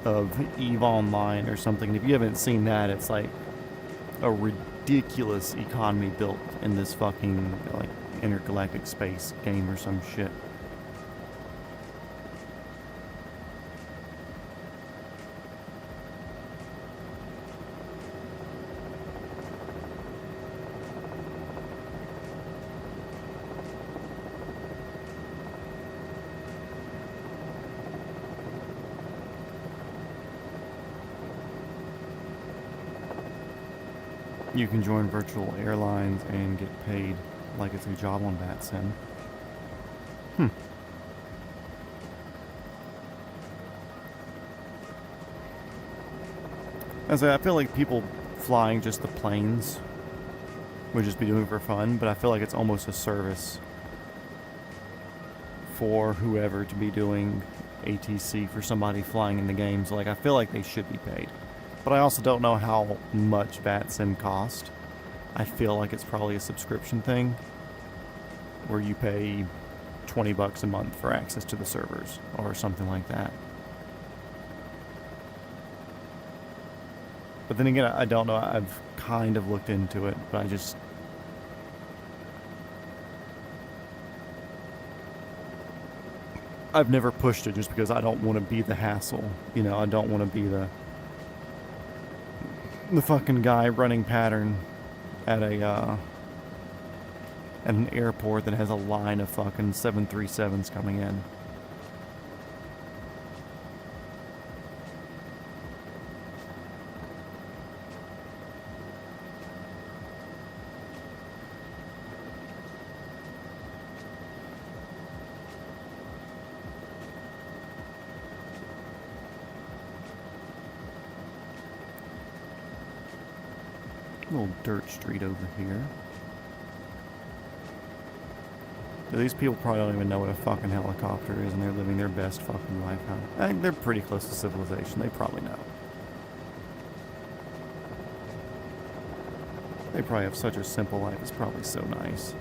Speaker 1: of EVE Online or something. And if you haven't seen that, it's like a ridiculous economy built in this fucking like intergalactic space game or some shit. You can join virtual airlines and get paid like it's a job on VATSIM. I feel like people flying just the planes would just be doing it for fun, but I feel like it's almost a service for whoever to be doing ATC for somebody flying in the games. Like, I feel like they should be paid. But I also don't know how much VATSIM cost. I feel like it's probably a subscription thing where you pay $20 a month for access to the servers or something like that. But then again, I don't know. I've kind of looked into it, but I've never pushed it just because I don't want to be the hassle. You know, I don't want to be the fucking guy running pattern at an airport that has a line of fucking 737s coming in. Little dirt street over here. These people probably don't even know what a fucking helicopter is, and they're living their best fucking life. I think they're pretty close to civilization. They probably know. They probably have such a simple life. It's probably so nice.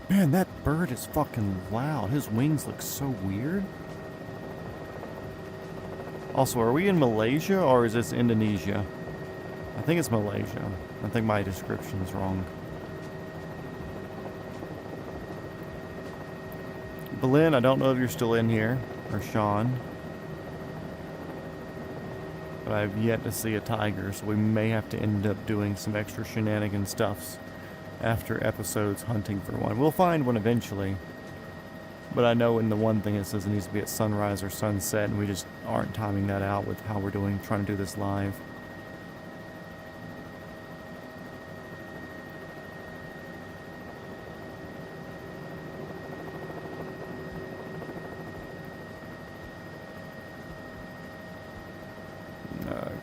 Speaker 1: Man, that bird is fucking loud. His wings look so weird. Also, are we in Malaysia or is this Indonesia? I think it's Malaysia. I think my description is wrong. Belen, I don't know if you're still in here, or Sean. But I've yet to see a tiger, so we may have to end up doing some extra shenanigan stuffs after episodes hunting for one. We'll find one eventually, but I know in the one thing it says it needs to be at sunrise or sunset, and we just aren't timing that out with how we're trying to do this live.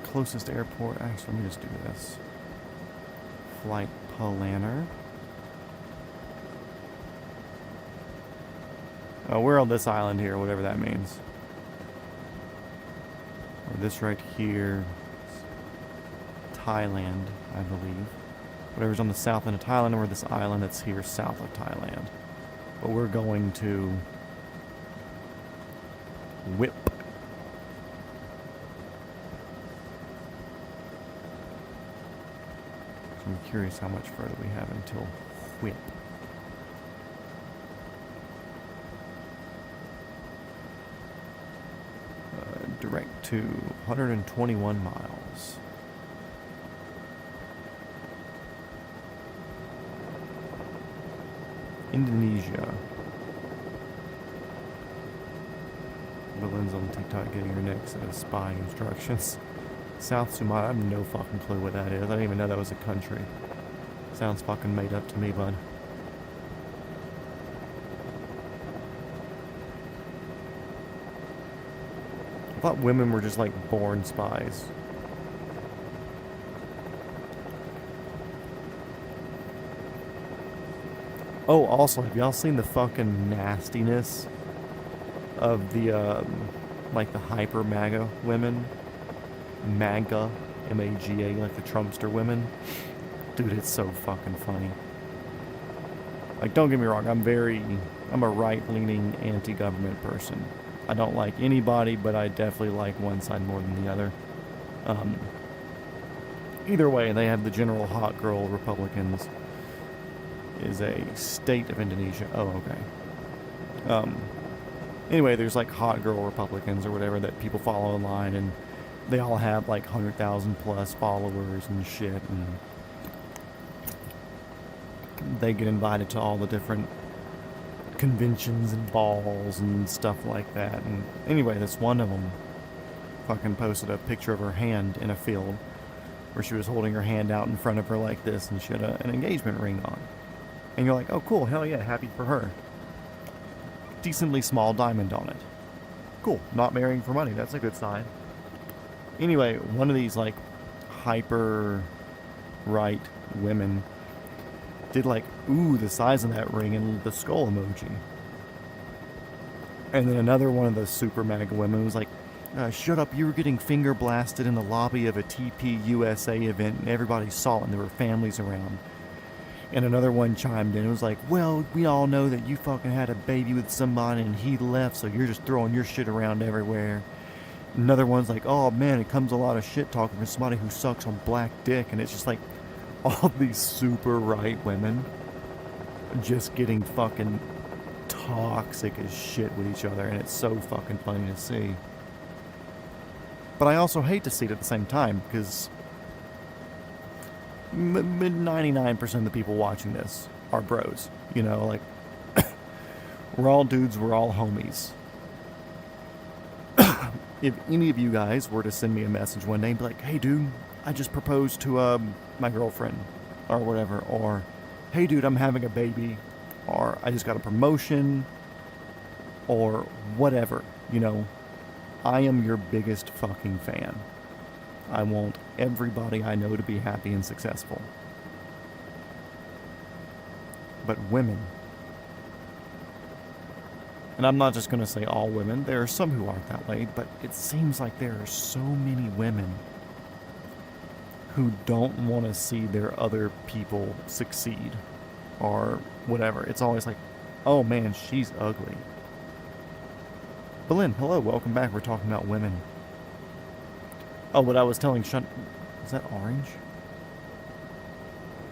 Speaker 1: Closest airport, actually, let me just do this. Flight planner. We're on this island here, whatever that means. Or this right here. Thailand, I believe. Whatever's on the south end of Thailand, or this island that's here south of Thailand. But we're going to Whip. I'm curious how much further we have until Whip. Direct to 121 miles. Indonesia. Villains on TikTok getting her next set of spy instructions. South Sumatra, I have no fucking clue what that is. I didn't even know that was a country. Sounds fucking made up to me, bud. I thought women were just like born spies. Oh, also, have y'all seen the fucking nastiness of the, like the hyper MAGA women? MAGA, M-A-G-A, like the Trumpster women. Dude, it's so fucking funny. Like, don't get me wrong, I'm a right-leaning anti-government person. I don't like anybody, but I definitely like one side more than the other. Either way, they have the general hot girl Republicans. Is a state of Indonesia. Oh, okay. Anyway, there's like hot girl Republicans or whatever that people follow online, and they all have like 100,000 plus followers and shit, and they get invited to all the different conventions and balls and stuff like that. And anyway, this one of them fucking posted a picture of her hand in a field where she was holding her hand out in front of her like this, and she had an engagement ring on. And you're like, oh cool, hell yeah, happy for her. Decently small diamond on it. Cool, not marrying for money, that's a good sign. Anyway, one of these like hyper right women did like, ooh, the size of that ring and the skull emoji. And then another one of the super MAGA women was like, shut up, you were getting finger blasted in the lobby of a TP USA event and everybody saw it and there were families around. And another one chimed in. It was like, well, we all know that you fucking had a baby with somebody and he left, so you're just throwing your shit around everywhere. Another one's like, oh man, it comes a lot of shit talking from somebody who sucks on black dick. And it's just like, all these super right women just getting fucking toxic as shit with each other. And it's so fucking funny to see. But I also hate to see it at the same time, because 99% of the people watching this are bros, you know, like we're all dudes, we're all homies. If any of you guys were to send me a message one day and be like, hey dude, I just proposed to my girlfriend or whatever, or hey dude, I'm having a baby, or I just got a promotion, or whatever, you know, I am your biggest fucking fan. I want everybody I know to be happy and successful. But women, and I'm not just going to say all women, there are some who aren't that way, but it seems like there are so many women who don't want to see their other people succeed or whatever. It's always like, oh man, she's ugly. Belen, hello, welcome back. We're talking about women. Oh, but I was telling Sean... Is that orange?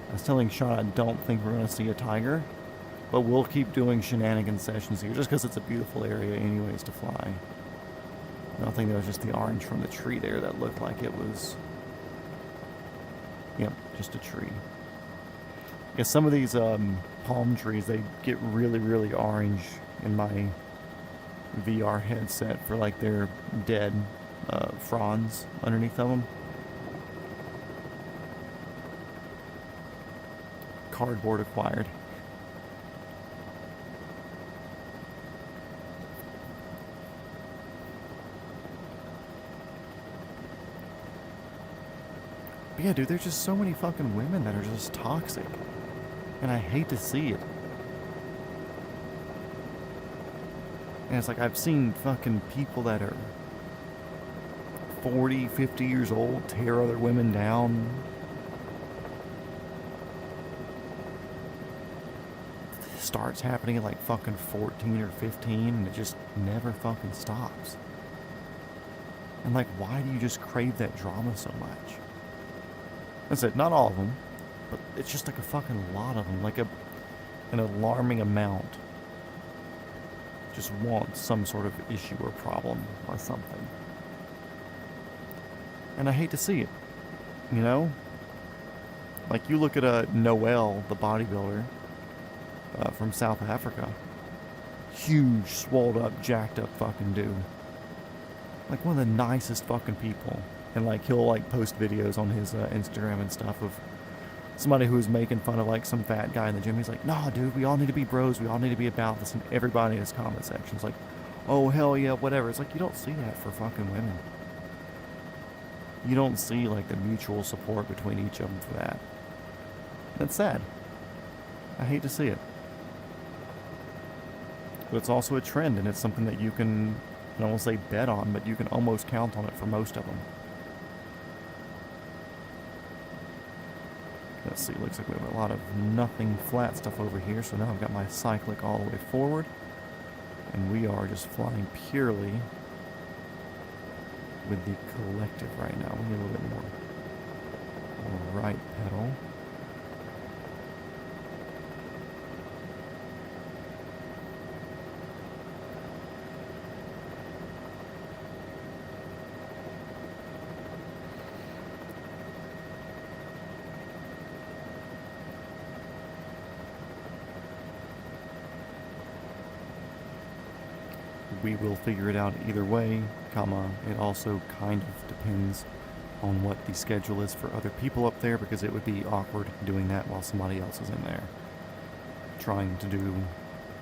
Speaker 1: I was telling Sean I don't think we're going to see a tiger. But we'll keep doing shenanigan sessions here, just because it's a beautiful area anyways to fly. I think that was just the orange from the tree there that looked like it was... Yep, just a tree. Yeah, some of these palm trees, they get really, really orange in my VR headset for like their dead fronds underneath of them. Cardboard acquired. But yeah, dude, there's just so many fucking women that are just toxic. And I hate to see it. And it's like, I've seen fucking people that are 40, 50 years old tear other women down. It starts happening at like fucking 14 or 15 and it just never fucking stops. And like, why do you just crave that drama so much? That's it, not all of them, but it's just like a fucking lot of them, like an alarming amount. Just want some sort of issue or problem or something. And I hate to see it, you know? Like, you look at Noel, the bodybuilder from South Africa. Huge, swolled up, jacked up fucking dude. Like one of the nicest fucking people. And like he'll like post videos on his Instagram and stuff of somebody who's making fun of like some fat guy in the gym. He's like, nah, dude, we all need to be bros. We all need to be about this. And everybody in his comment section is like, oh, hell yeah, whatever. It's like, you don't see that for fucking women. You don't see like the mutual support between each of them for that. That's sad. I hate to see it. But it's also a trend, and it's something that you can, I don't want to say bet on, but you can almost count on it for most of them. Let's see, looks like we have a lot of nothing flat stuff over here, so now I've got my cyclic all the way forward, and we are just flying purely with the collective right now. We need a little bit more right pedal. We will figure it out either way, comma, it also kind of depends on what the schedule is for other people up there, because it would be awkward doing that while somebody else is in there trying to do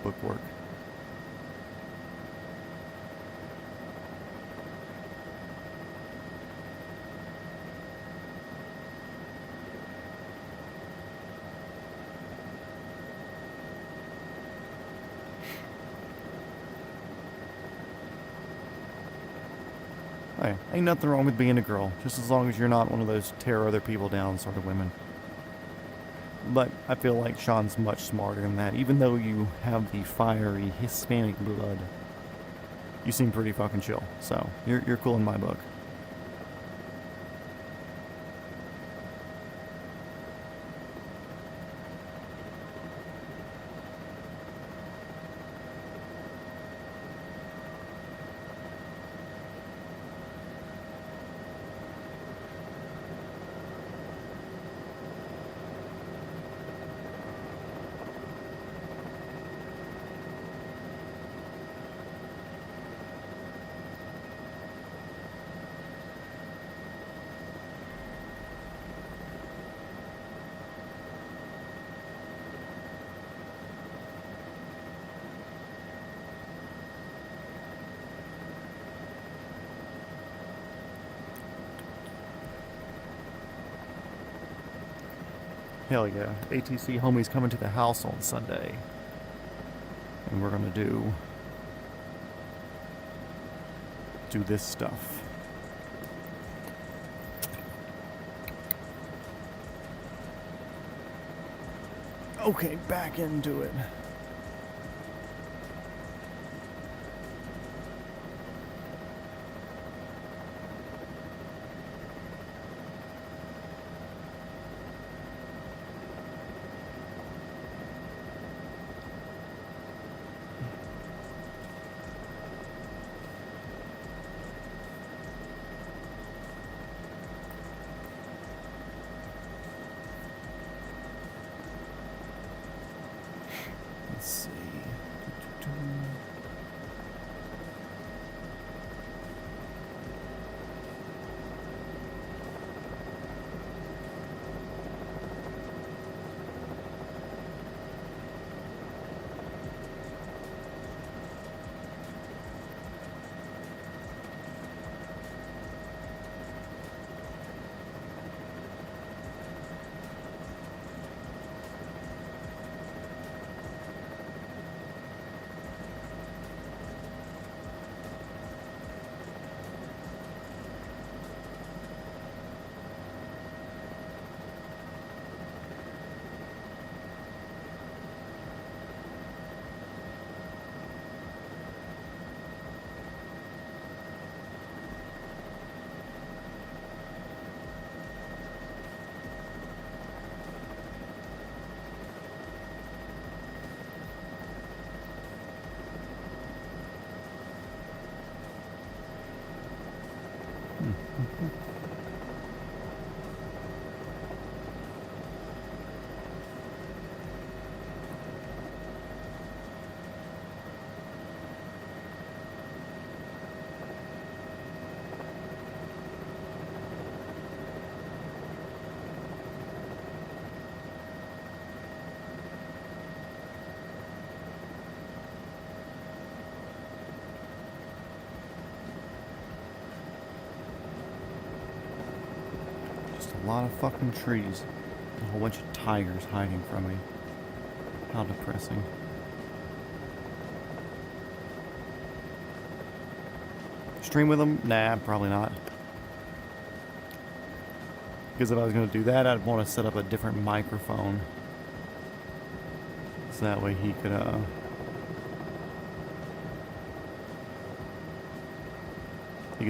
Speaker 1: book work. Hey, ain't nothing wrong with being a girl, just as long as you're not one of those tear other people down sort of women. But I feel like Sean's much smarter than that. Even though you have the fiery Hispanic blood, you seem pretty fucking chill. So, you're cool in my book. Hell yeah. ATC homies coming to the house on Sunday. And we're gonna do this stuff. Okay, back into it. a lot of fucking trees. A whole bunch of tigers hiding from me. How depressing. Stream with them? Nah, probably not. Because if I was going to do that, I'd want to set up a different microphone. So that way he could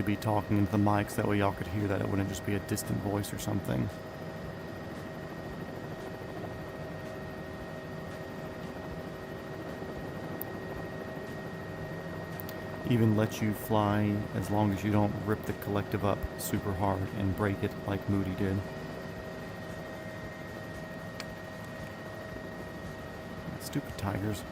Speaker 1: be talking into the mics, that way y'all could hear that. It wouldn't just be a distant voice or something. Even let you fly as long as you don't rip the collective up super hard and break it like Moody did. Stupid tigers.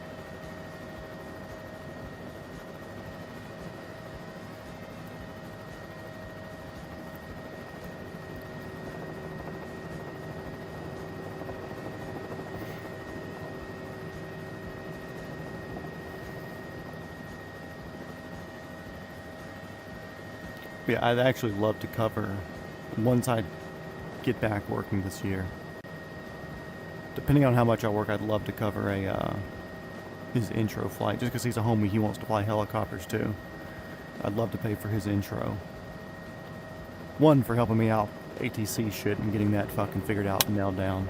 Speaker 1: Yeah, I'd actually love to cover, once I get back working this year, depending on how much I work, I'd love to cover his intro flight, just because he's a homie, he wants to fly helicopters too. I'd love to pay for his intro. One, for helping me out ATC shit and getting that fucking figured out and nailed down.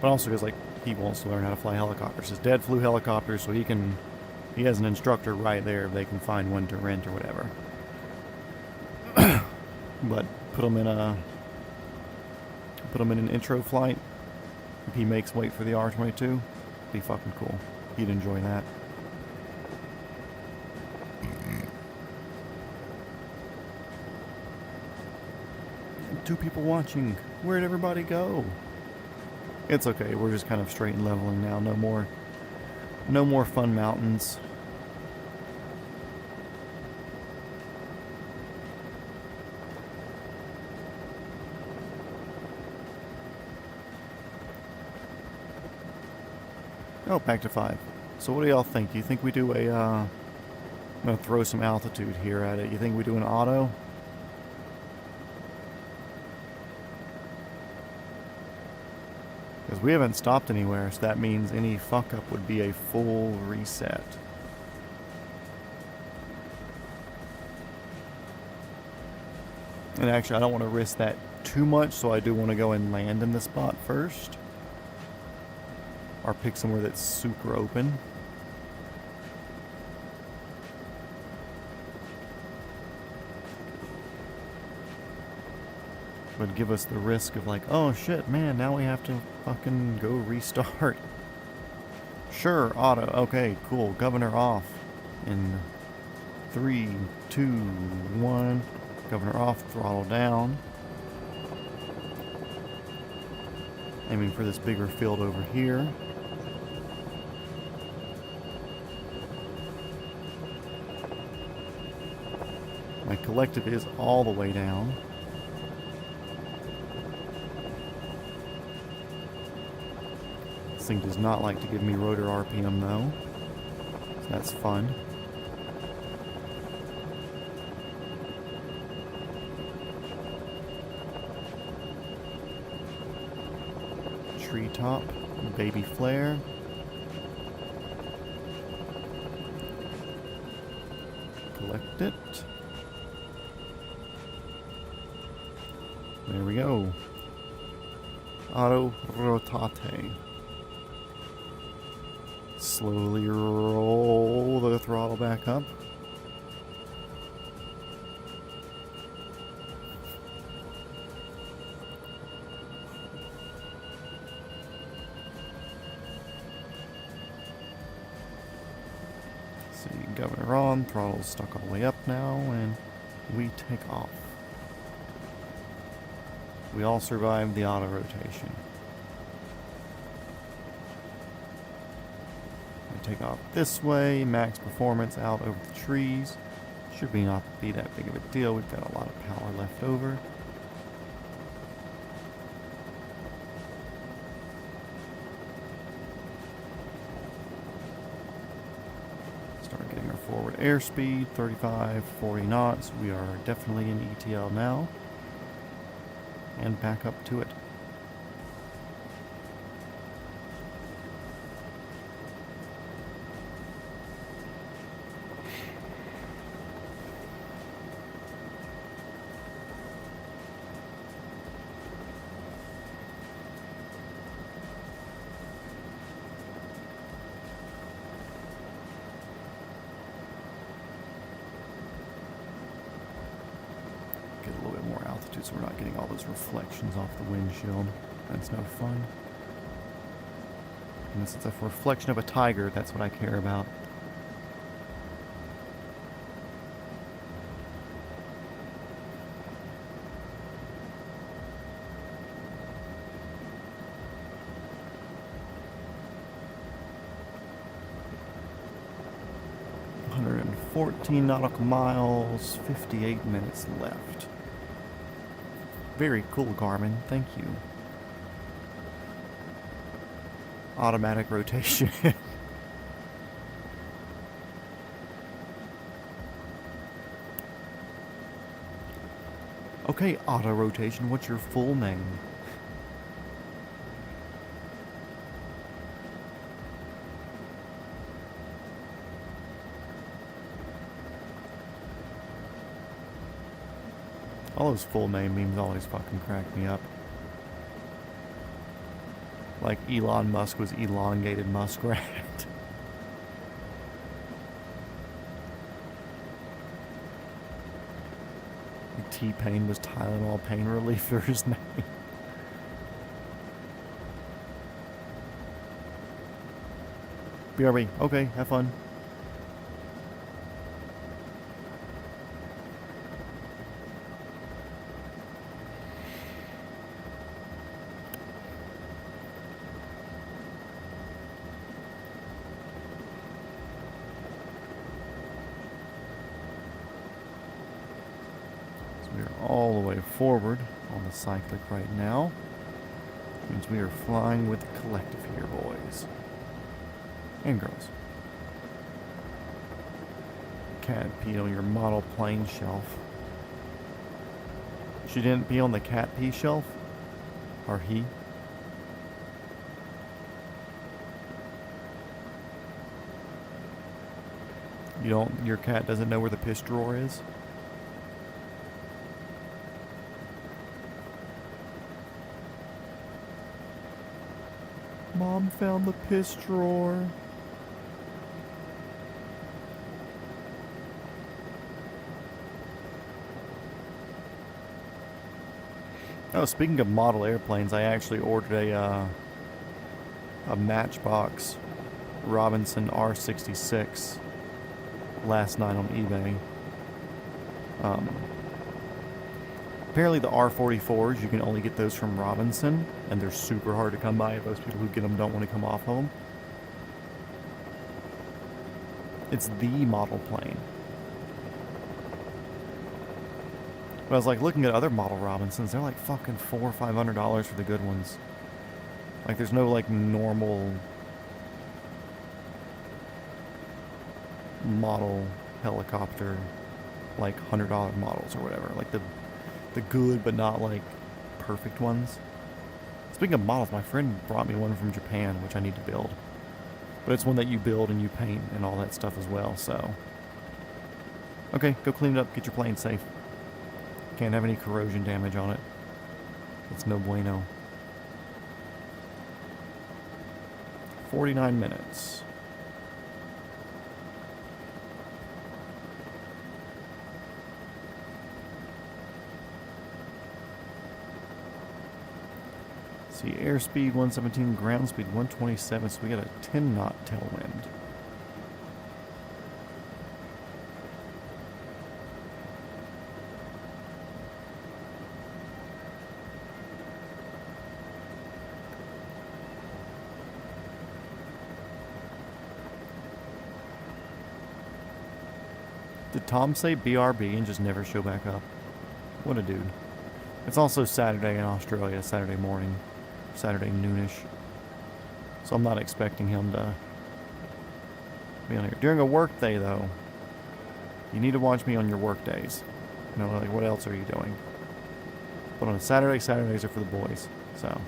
Speaker 1: But also because, like, he wants to learn how to fly helicopters. His dad flew helicopters, so he has an instructor right there if they can find one to rent or whatever. But put him in an intro flight. If he makes weight for the R-22, be fucking cool. He'd enjoy that. Two people watching. Where'd everybody go? It's okay, we're just kind of straight and leveling now. No more fun mountains. Oh, back to 5. So what do y'all think? Do you think we do a, I'm gonna throw some altitude here at it. You think we do an auto? Because we haven't stopped anywhere, so that means any fuck up would be a full reset. And actually, I don't want to risk that too much, so I do want to go and land in the spot first. Or pick somewhere that's super open. Would give us the risk of like, oh shit, man, now we have to fucking go restart. Sure, auto. Okay, cool. Governor off. In 3, 2, 1. Governor off, throttle down. Aiming for this bigger field over here. My collective is all the way down. This thing does not like to give me rotor RPM though, so that's fun. Treetop, baby flare. Collect it. There we go. Auto rotate. Slowly roll the throttle back up. See, governor on, throttle's stuck all the way up now, and we take off. We all survived the auto rotation. Take off this way, max performance out over the trees. Should not be that big of a deal. We've got a lot of power left over. Start getting our forward airspeed, 35, 40 knots. We are definitely in ETL now. And back up to it. So we're not getting all those reflections off the windshield. That's no fun. Unless it's a reflection of a tiger, that's what I care about. $114 nautical miles, 58 minutes left. Very cool, Garmin. Thank you. Automatic rotation. Okay, auto rotation, what's your full name? All those full name memes always fucking crack me up. Like Elon Musk was elongated muskrat. T-Pain was Tylenol pain relief for his name. BRB, okay, have fun. All the way forward on the cyclic right now. Which means we are flying with the collective here, boys. And girls. Cat peed on your model plane shelf. She didn't pee on the cat pee shelf? Or he? Your cat doesn't know where the piss drawer is? Mom found the piss drawer. Oh, speaking of model airplanes, I actually ordered a Matchbox Robinson R66 last night on eBay. Apparently the R44s, you can only get those from Robinson, and they're super hard to come by. Those people who get them don't want to come off of them. It's the model plane. But I was like looking at other model Robinsons, they're like fucking $400 or $500 for the good ones. Like there's no like normal model helicopter, like $100 models or whatever. Like the good but not like perfect ones. Speaking of models, my friend brought me one from Japan, which I need to build. But it's one that you build and you paint and all that stuff as well, so. Okay, go clean it up, get your plane safe. Can't have any corrosion damage on it. It's no bueno. 49 minutes. See, airspeed 117, ground speed 127, so we got a 10 knot tailwind. Did Tom say BRB and just never show back up? What a dude. It's also Saturday in Australia, Saturday morning. Saturday noonish. So I'm not expecting him to be on here. During a work day, though, You need to watch me on your work days. You know, like, what else are you doing? But on a Saturday, Saturdays are for the boys, so.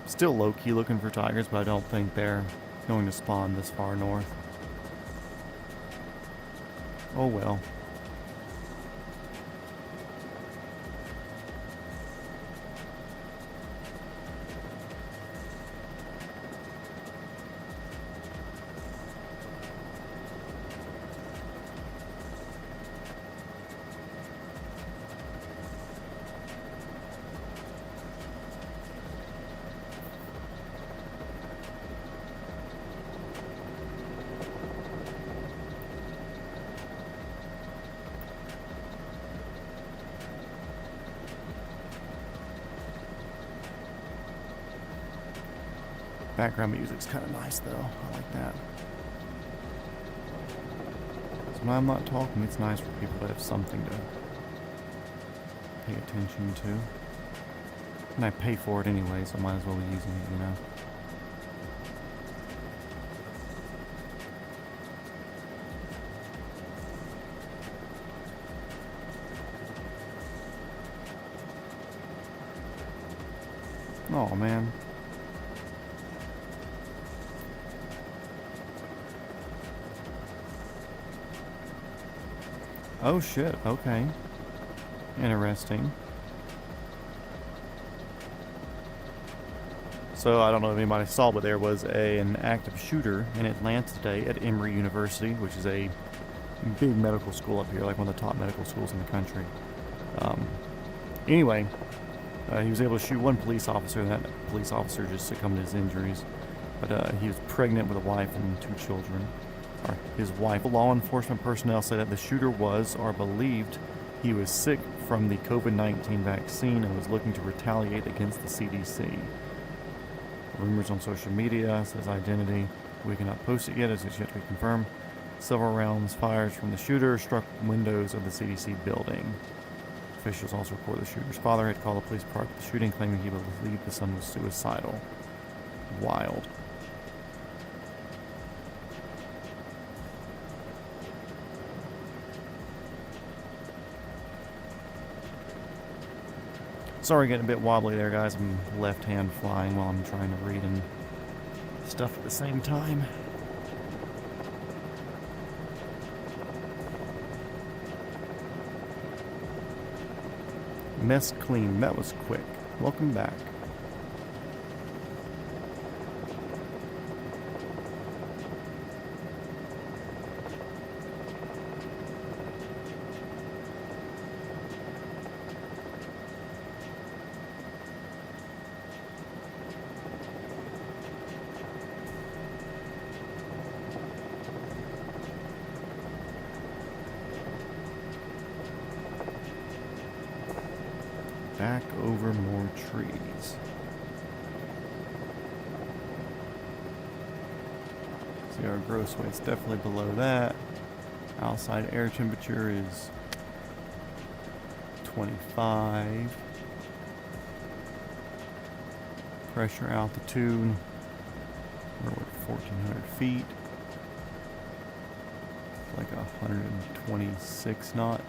Speaker 1: Still low-key looking for tigers, but I don't think they're going to spawn this far north. Oh well. Background music's kind of nice though. I like that. So when I'm not talking, it's nice for people to have something to pay attention to. And I pay for it anyway, so I might as well be using it, you know. Oh man. Oh shit, okay. Interesting. So I don't know if anybody saw, but there was an active shooter in Atlanta today at Emory University, which is a big medical school up here, like one of the top medical schools in the country. Anyway, he was able to shoot one police officer, and that police officer just succumbed to his injuries. But he was pregnant with a wife and 2 children. Or his wife. Law enforcement personnel say that the shooter was, or believed, he was sick from the COVID-19 vaccine and was looking to retaliate against the CDC. Rumors on social media, says identity. We cannot post it yet, as it's yet to be confirmed. Several rounds fired from the shooter struck windows of the CDC building. Officials also report the shooter's father had called the police prior to the shooting, claiming he believed the son was suicidal. Wild. Sorry, getting a bit wobbly there, guys. I'm left hand flying while I'm trying to read and stuff at the same time. Mess clean. That was quick. Welcome back. Back over more trees. See, our gross weight's definitely below that. Outside air temperature is 25. Pressure altitude, we're at 1,400 feet. Like 126 knot.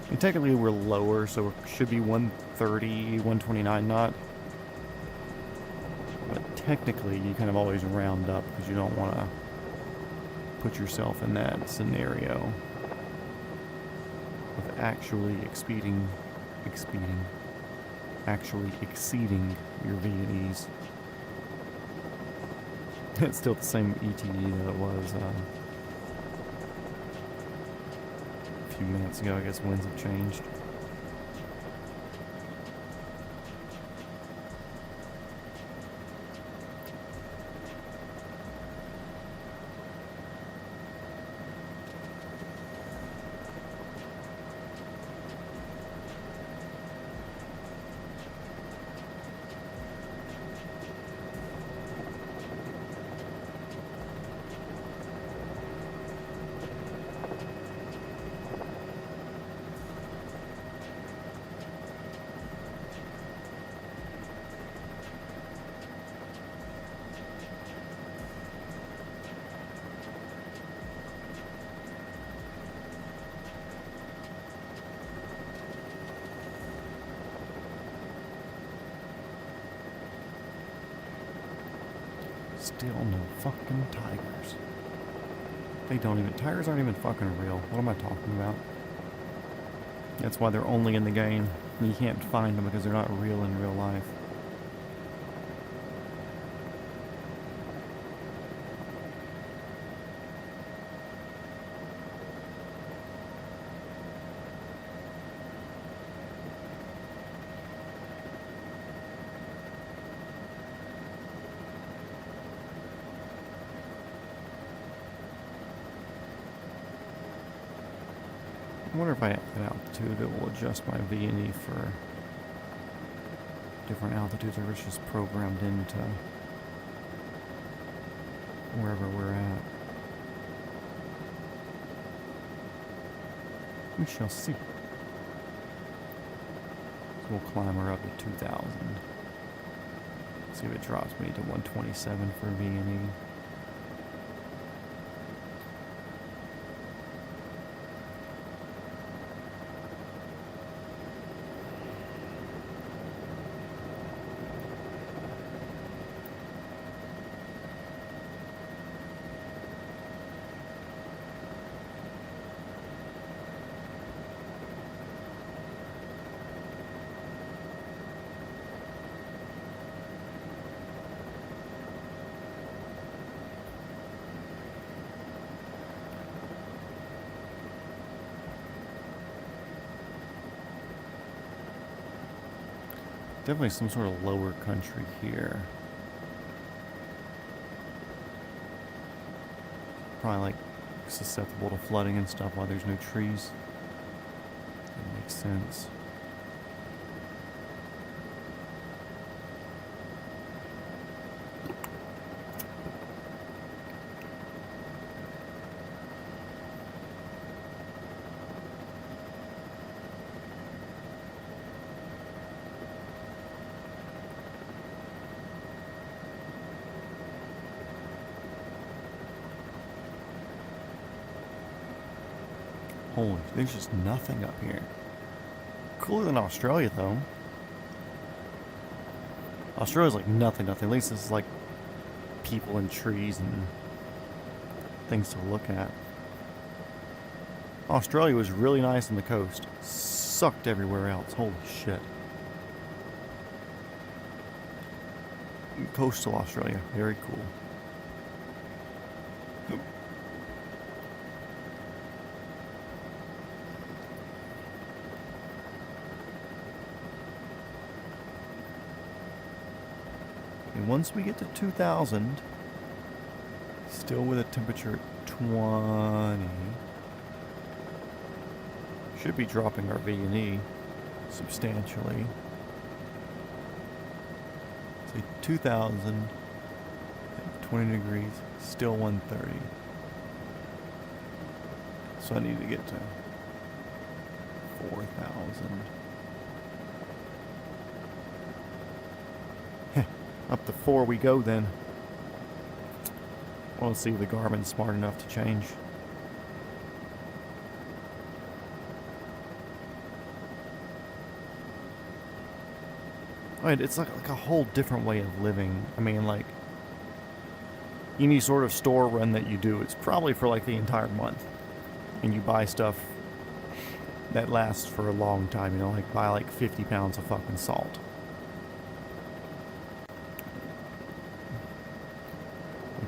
Speaker 1: And technically we're lower, so it should be 130, 129 knot. But technically you kind of always round up because you don't want to put yourself in that scenario of actually actually exceeding your V&Es. It's still the same ETE that it was a few minutes ago. I guess winds have changed. Still no fucking tigers. Tigers aren't even fucking real. What am I talking about? That's why they're only in the game. You can't find them because they're not real in real life. I wonder if I add an altitude, it will adjust my V&E for different altitudes, or it's just programmed into wherever we're at. We shall see. So we'll climb her up to 2,000. See if it drops me to 127 for V&E. Definitely some sort of lower country here. Probably like susceptible to flooding and stuff while there's no trees. That makes sense. Holy, there's just nothing up here. Cooler than Australia, though. Australia's like nothing. At least it's like people and trees and things to look at. Australia was really nice on the coast. Sucked everywhere else. Holy shit. Coastal Australia. Very cool. Once we get to 2,000, still with a temperature at 20, should be dropping our V&E substantially. Say 2,000, 20 degrees, still 130. So I need to get to 4,000. Up to 4 we go then. We'll see if the Garmin's smart enough to change. Right, it's like a whole different way of living. I mean, like, any sort of store run that you do, it's probably for like the entire month. And you buy stuff that lasts for a long time, you know, like buy like 50 pounds of fucking salt.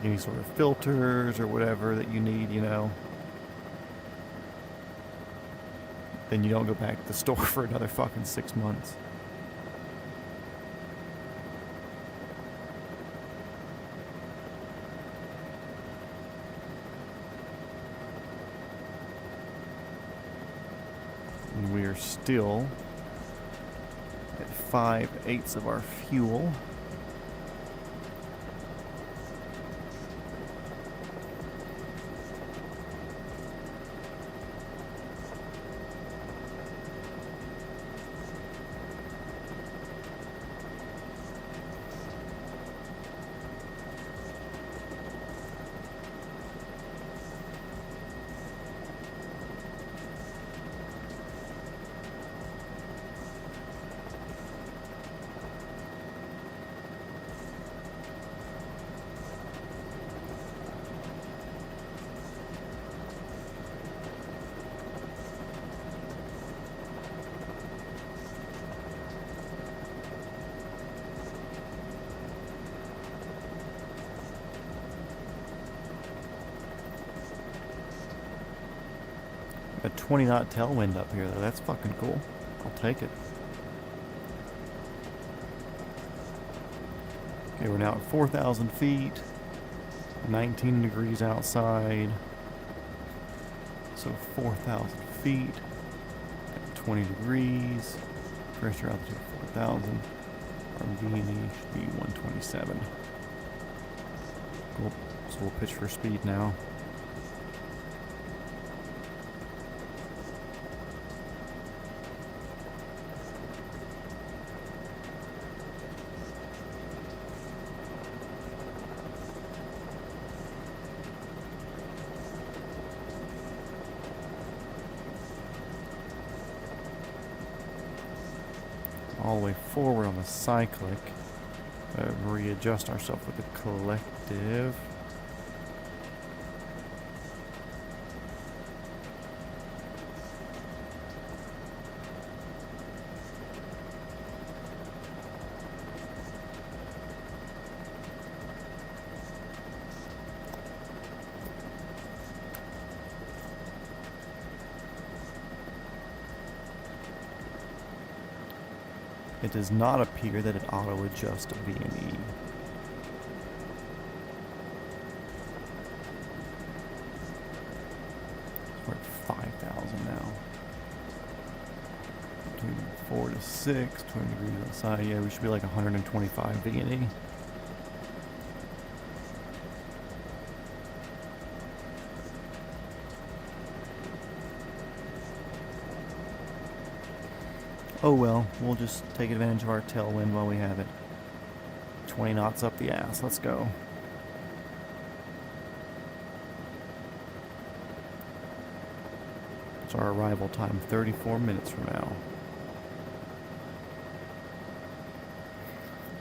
Speaker 1: like any sort of filters or whatever that you need, you know, then you don't go back to the store for another fucking 6 months. And we are still at 5/8 of our fuel. A 20 knot tailwind up here, though. That's fucking cool. I'll take it. Okay, we're now at 4,000 feet. 19 degrees outside. So 4,000 feet. At 20 degrees. Pressure altitude 4,000. Our VNE should be 127. Cool. So we'll pitch for speed now. All the way forward on the cyclic. Readjust ourselves with the collective. It does not appear that it auto-adjusts to VNE. We're at 5,000 now. Between 4 to 6, 20 degrees outside. Yeah, we should be like 125 VNE. Oh well, we'll just take advantage of our tailwind while we have it. 20 knots up the ass, let's go. It's our arrival time, 34 minutes from now.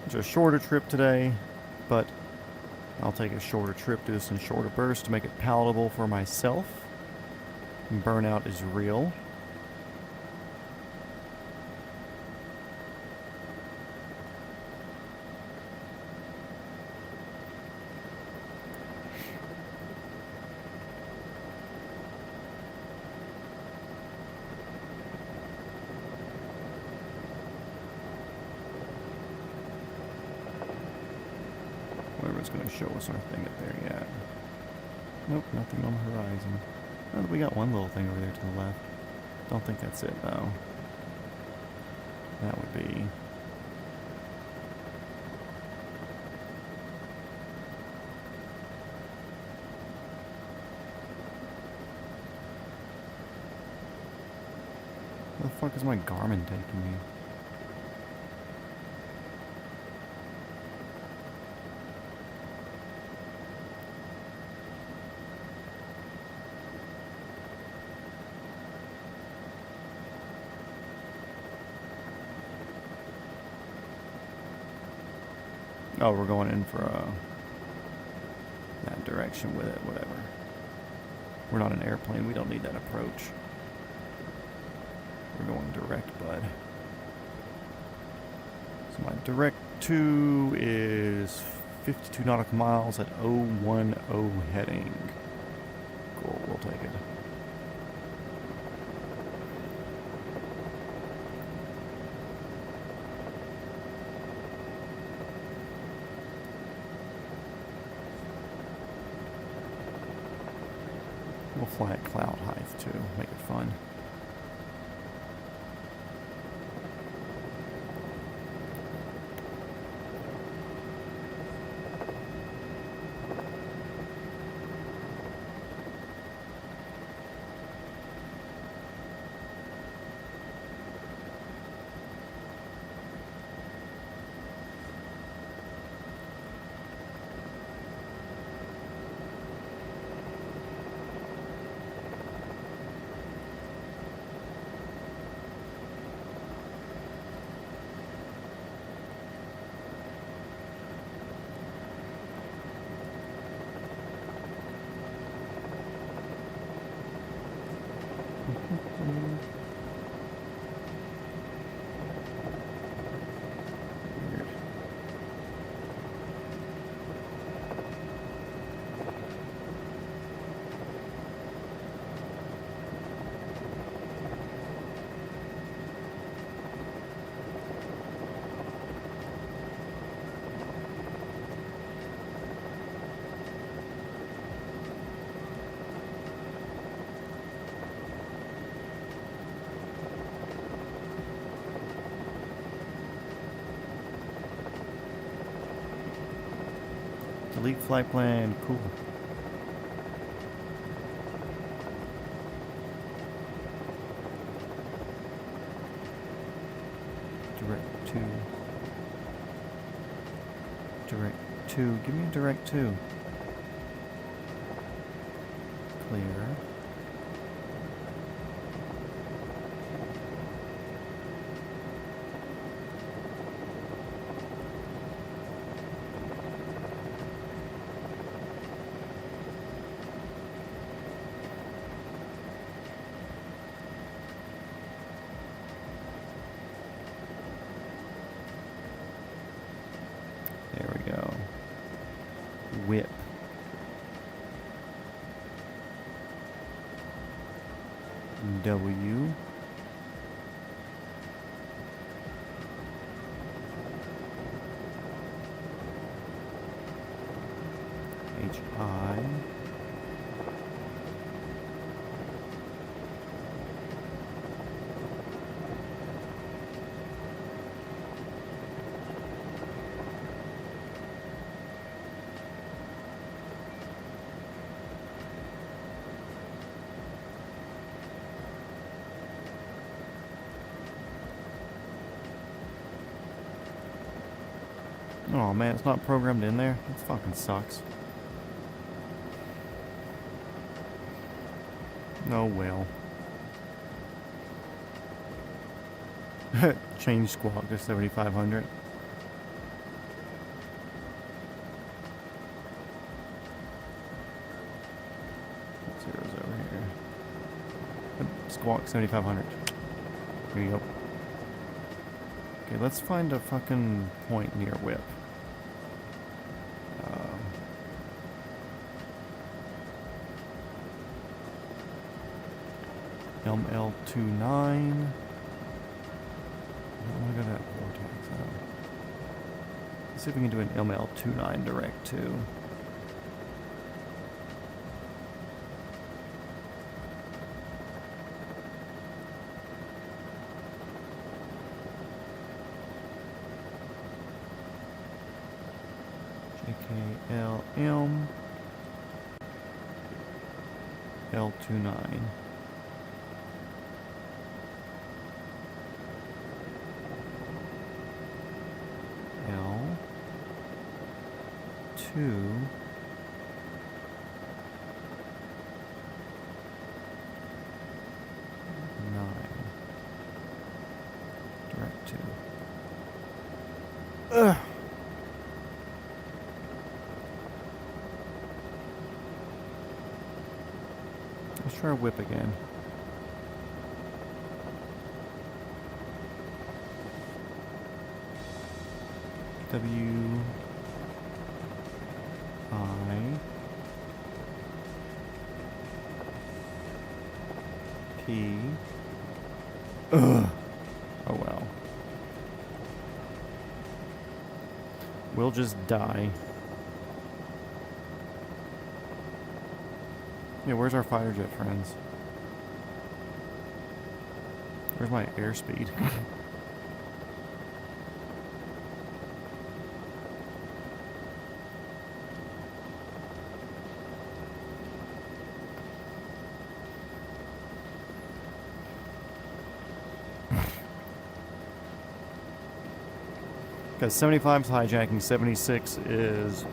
Speaker 1: It's a shorter trip today, but I'll take a shorter trip, do this in shorter bursts to make it palatable for myself. Burnout is real. Whatever's going to show us our thing up there yet. Nope, nothing on the horizon. Oh, we got one little thing over there to the left. Don't think that's it, though. That would be... Where the fuck is my Garmin taking me? Oh, we're going in for that direction with it, whatever. We're not an airplane, we don't need that approach. We're going direct, bud. So my direct to is 52 nautical miles at 010 heading. Cool, we'll take it. We'll fly at cloud height too, make it fun. Delete flight plan, cool. Direct 2. Direct 2, give me a direct 2. Clear. Whip. W. H. I. Oh man, it's not programmed in there? That fucking sucks. Oh well. Change squawk to 7500. Zero's over here. Squawk 7500. Here you go. Okay, let's find a fucking point near whip. ML29. I want to go to that vortex. Let's see if we can do an ML29 direct too. JKLM L29. L2 9 direct 2. Ugh. Let's try a whip again. W Ugh. Oh well. We'll just die. Yeah, where's our fighter jet friends? Where's my airspeed? Because 75 is hijacking, 76 is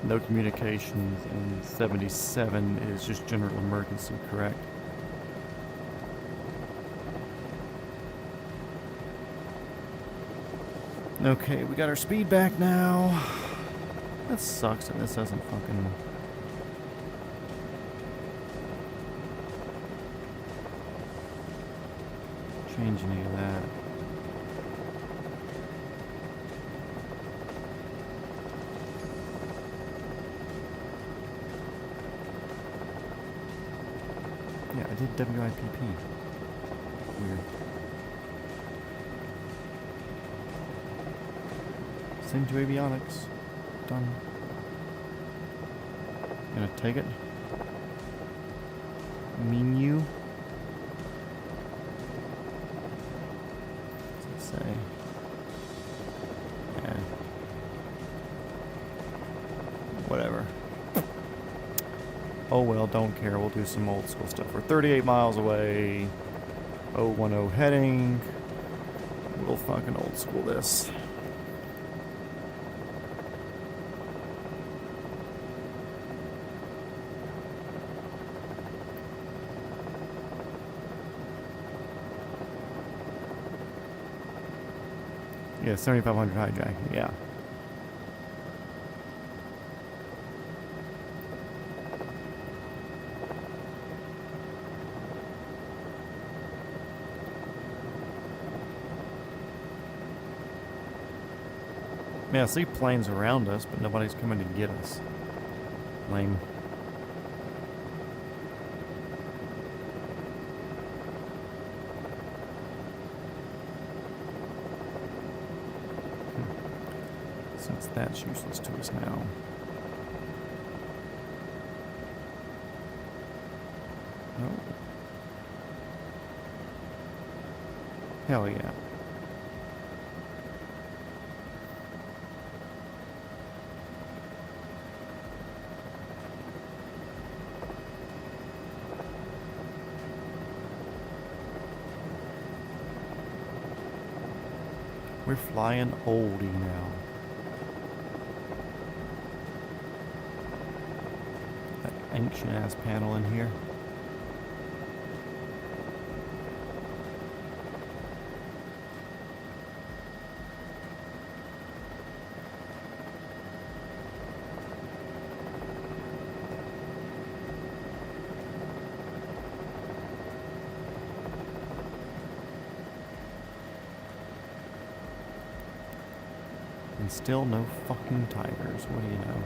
Speaker 1: no communications, and 77 is just general emergency, correct? Okay, we got our speed back now. That sucks that this doesn't fucking... change any of that. Yeah, I did WIPP. Weird. Send to avionics. Done. Gonna take it. Menu. What's it say? Yeah. Whatever. Oh well, don't care. We'll do some old school stuff. We're 38 miles away. 010 heading. We'll fucking old school this. Yeah, 7,500 hijacking, yeah. Yeah, I see planes around us, but nobody's coming to get us. Lame. Since that's useless to us now. No. Hell yeah. We're flying oldie now. That ancient ass panel in here. And still no fucking tigers. What do you know?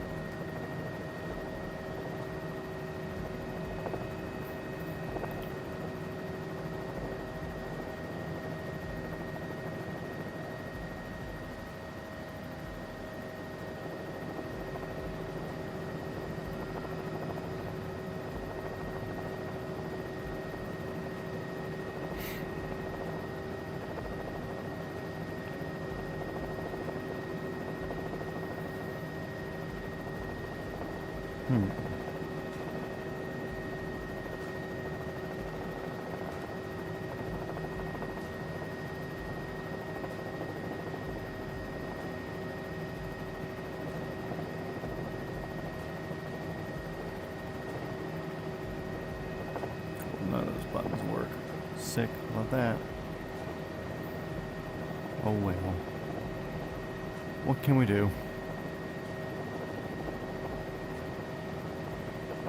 Speaker 1: None of those buttons work. Sick about that. Oh well. What can we do?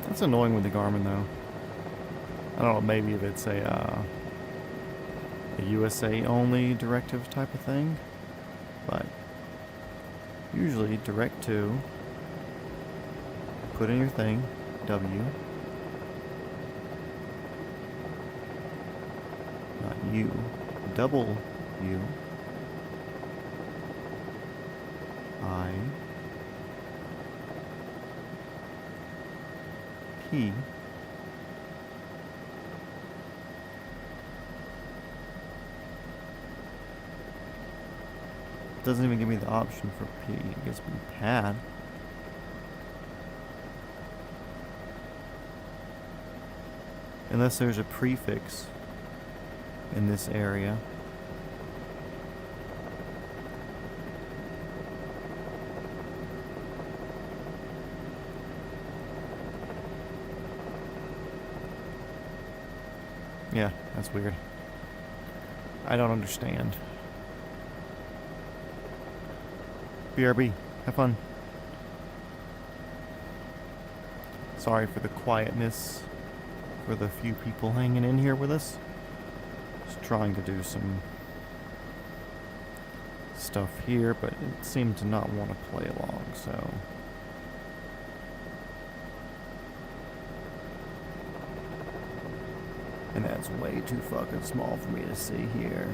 Speaker 1: That's annoying with the Garmin though. I don't know, maybe if it's a USA only directive type of thing, but usually direct to, put in your thing, W. Not U. Double U. I. P. Doesn't even give me the option for P. It gives me pad. Unless there's a prefix in this area. Yeah, that's weird. I don't understand. BRB, have fun. Sorry for the quietness, for the few people hanging in here with us. Just trying to do some stuff here, but it seemed to not want to play along, so. And that's way too fucking small for me to see here.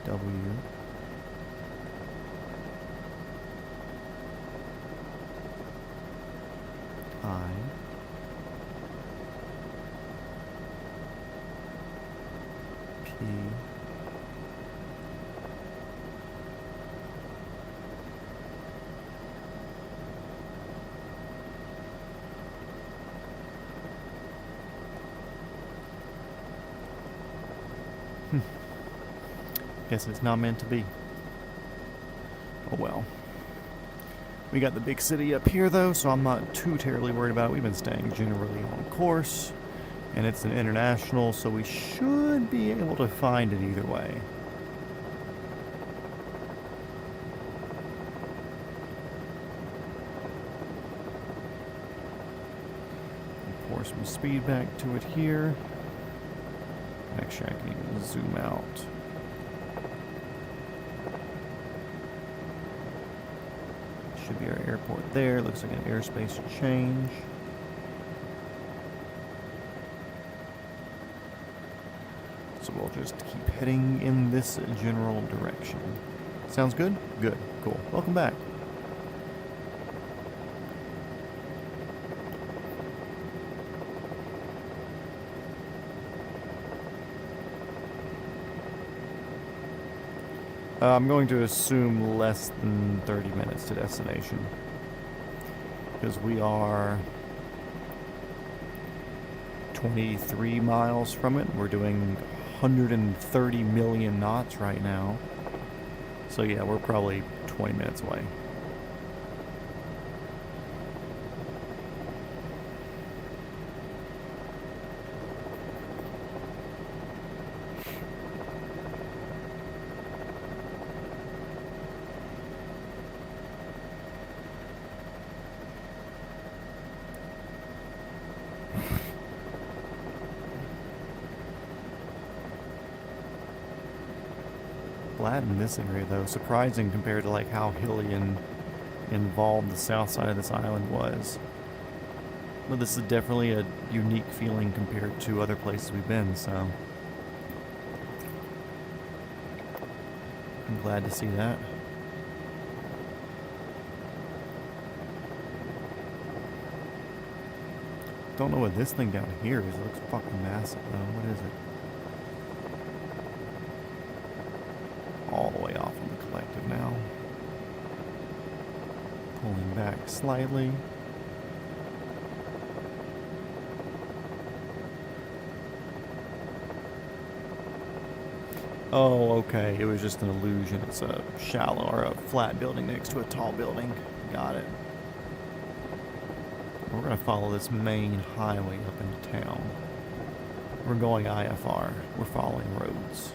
Speaker 1: W. I. P. Guess it's not meant to be. Oh well. We got the big city up here though, so I'm not too terribly worried about it. We've been staying generally on course, and it's an international, so we should be able to find it either way. Pour some speed back to it here. Actually, I can even zoom out. Should be our airport there. Looks like an airspace change. So we'll just keep heading in this general direction. Sounds good? Good. Cool. Welcome back. I'm going to assume less than 30 minutes to destination, because we are 23 miles from it. We're doing 130 million knots right now. So yeah, we're probably 20 minutes away. Flat in this area though, surprising compared to like how hilly and involved the south side of this island was. But this is definitely a unique feeling compared to other places we've been, so I'm glad to see that. Don't know what this thing down here is. It looks fucking massive though. What is it? All the way off in the collective now. Pulling back slightly. Oh, okay. It was just an illusion. It's a shallow or a flat building next to a tall building. Got it. We're going to follow this main highway up into town. We're going IFR. We're following roads.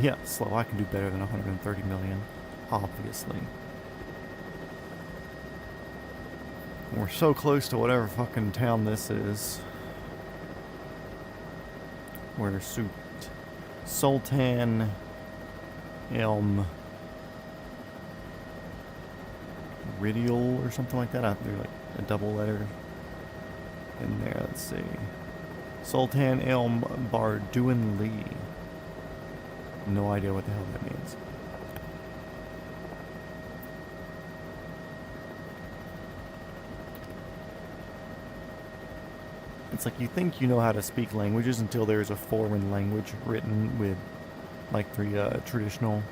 Speaker 1: Yeah, slow. I can do better than 130 million, obviously. We're so close to whatever fucking town this is. Where Sultan M Badaruddin or something like that. I think like a double letter in there. Let's see. Sultan M Badaruddin Li. No idea what the hell that means. It's like you think you know how to speak languages until there's a foreign language written with like the traditional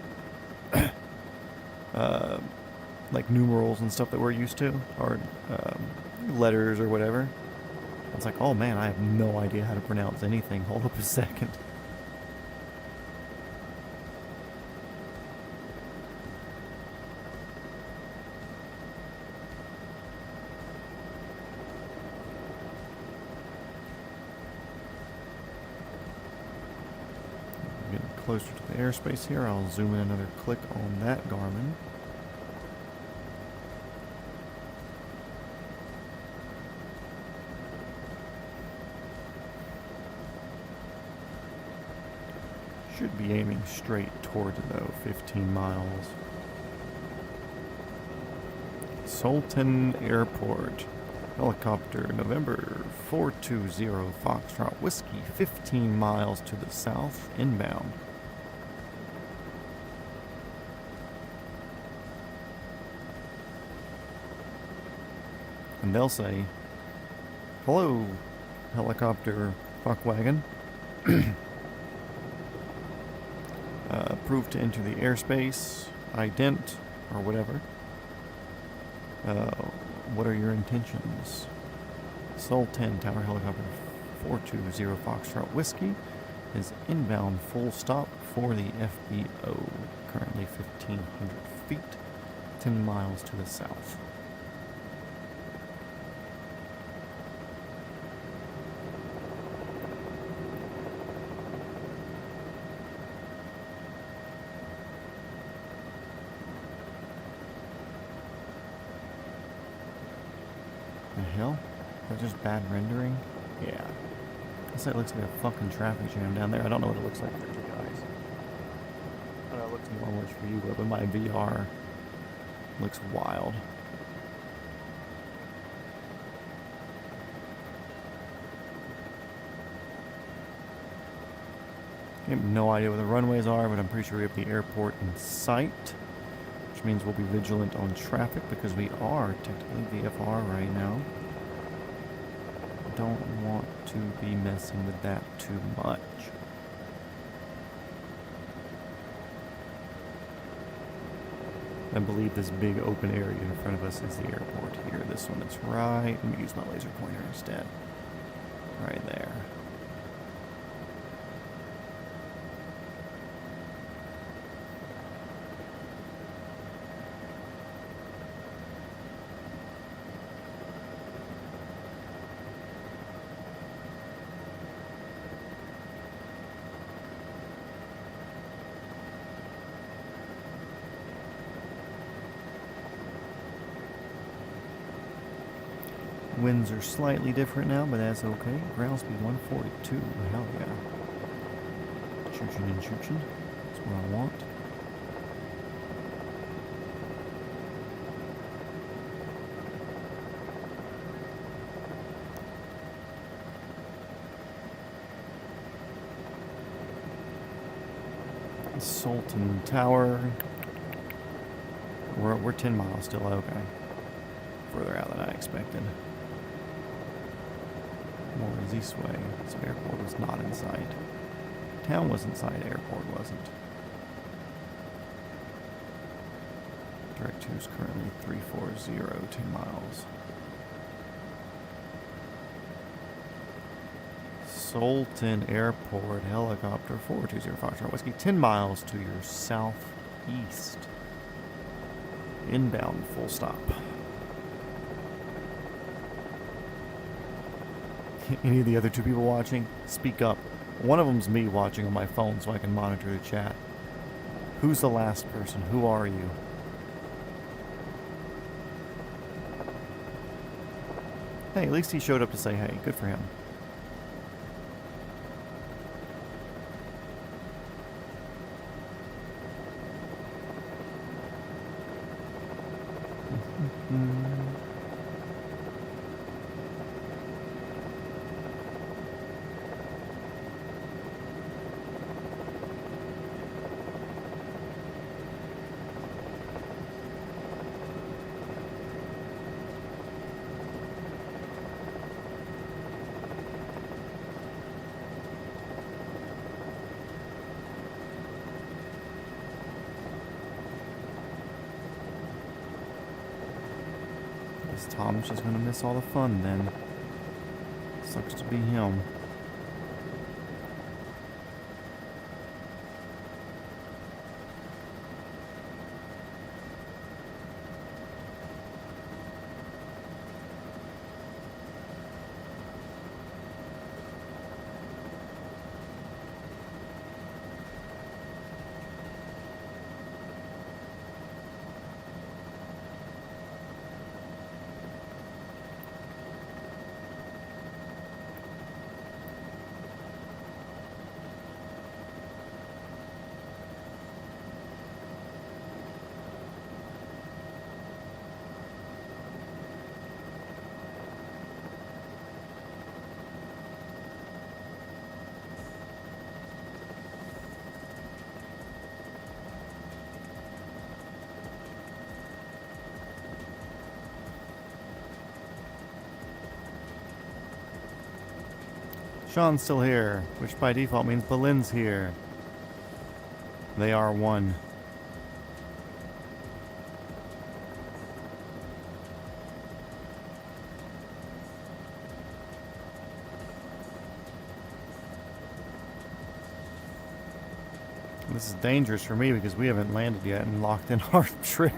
Speaker 1: like numerals and stuff that we're used to, or letters or whatever. It's like, oh man, I have no idea how to pronounce anything. Hold up a second. Getting closer to the airspace here. I'll zoom in another click on that Garmin. Should be aiming straight towards it though, 15 miles. Sultan Airport. Helicopter, November 420 Foxtrot Whiskey, 15 miles to the south, inbound. And they'll say, hello, helicopter fuckwagon. Approved to enter the airspace, ident, or whatever. What are your intentions? Sultan Tower Helicopter 420 Foxtrot Whiskey is inbound full stop for the FBO. Currently 1,500 feet, 10 miles to the south. The hell? Is that just bad rendering? Yeah. I guess that looks like a fucking traffic jam down there. I don't know what it looks like for you guys. I know it looks normal for you, but my VR looks wild. I have no idea what the runways are, but I'm pretty sure we have the airport in sight. Which means we'll be vigilant on traffic because we are technically VFR right now. Don't want to be messing with that too much. I believe this big open area in front of us is the airport here. This one that's right. Let me use my laser pointer instead. Right there. Winds are slightly different now, but that's okay. Ground speed 142. Hell yeah. Chooching and chooching. That's what I want. Sultan Tower. We're 10 miles still, okay. Further out than I expected. More this way. So airport was not in sight. Town was in sight, airport wasn't. Direct 2 is currently 340, 10 miles. Sultan Airport, helicopter 420 Foxtrot Whiskey, 10 miles to your southeast. Inbound, full stop. Any of the other two people watching, speak up. One of them's me watching on my phone so I can monitor the chat. Who's the last person? Who are you? Hey, at least he showed up to say hey. Good for him. Tom's just gonna miss all the fun then. Sucks to be him. Sean's still here, which by default means Belin's here. They are one. This is dangerous for me because we haven't landed yet and locked in our trip.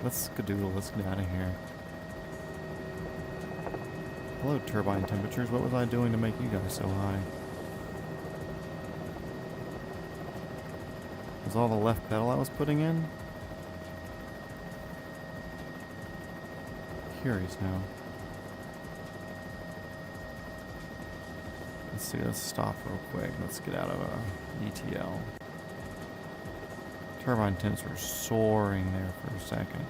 Speaker 1: Let's skedoodle, let's get out of here. Hello, turbine temperatures. What was I doing to make you guys so high? Was all the left pedal I was putting in? Curious now. Let's see, let's stop real quick. Let's get out of a ETL. Turbine temps were soaring there for a second.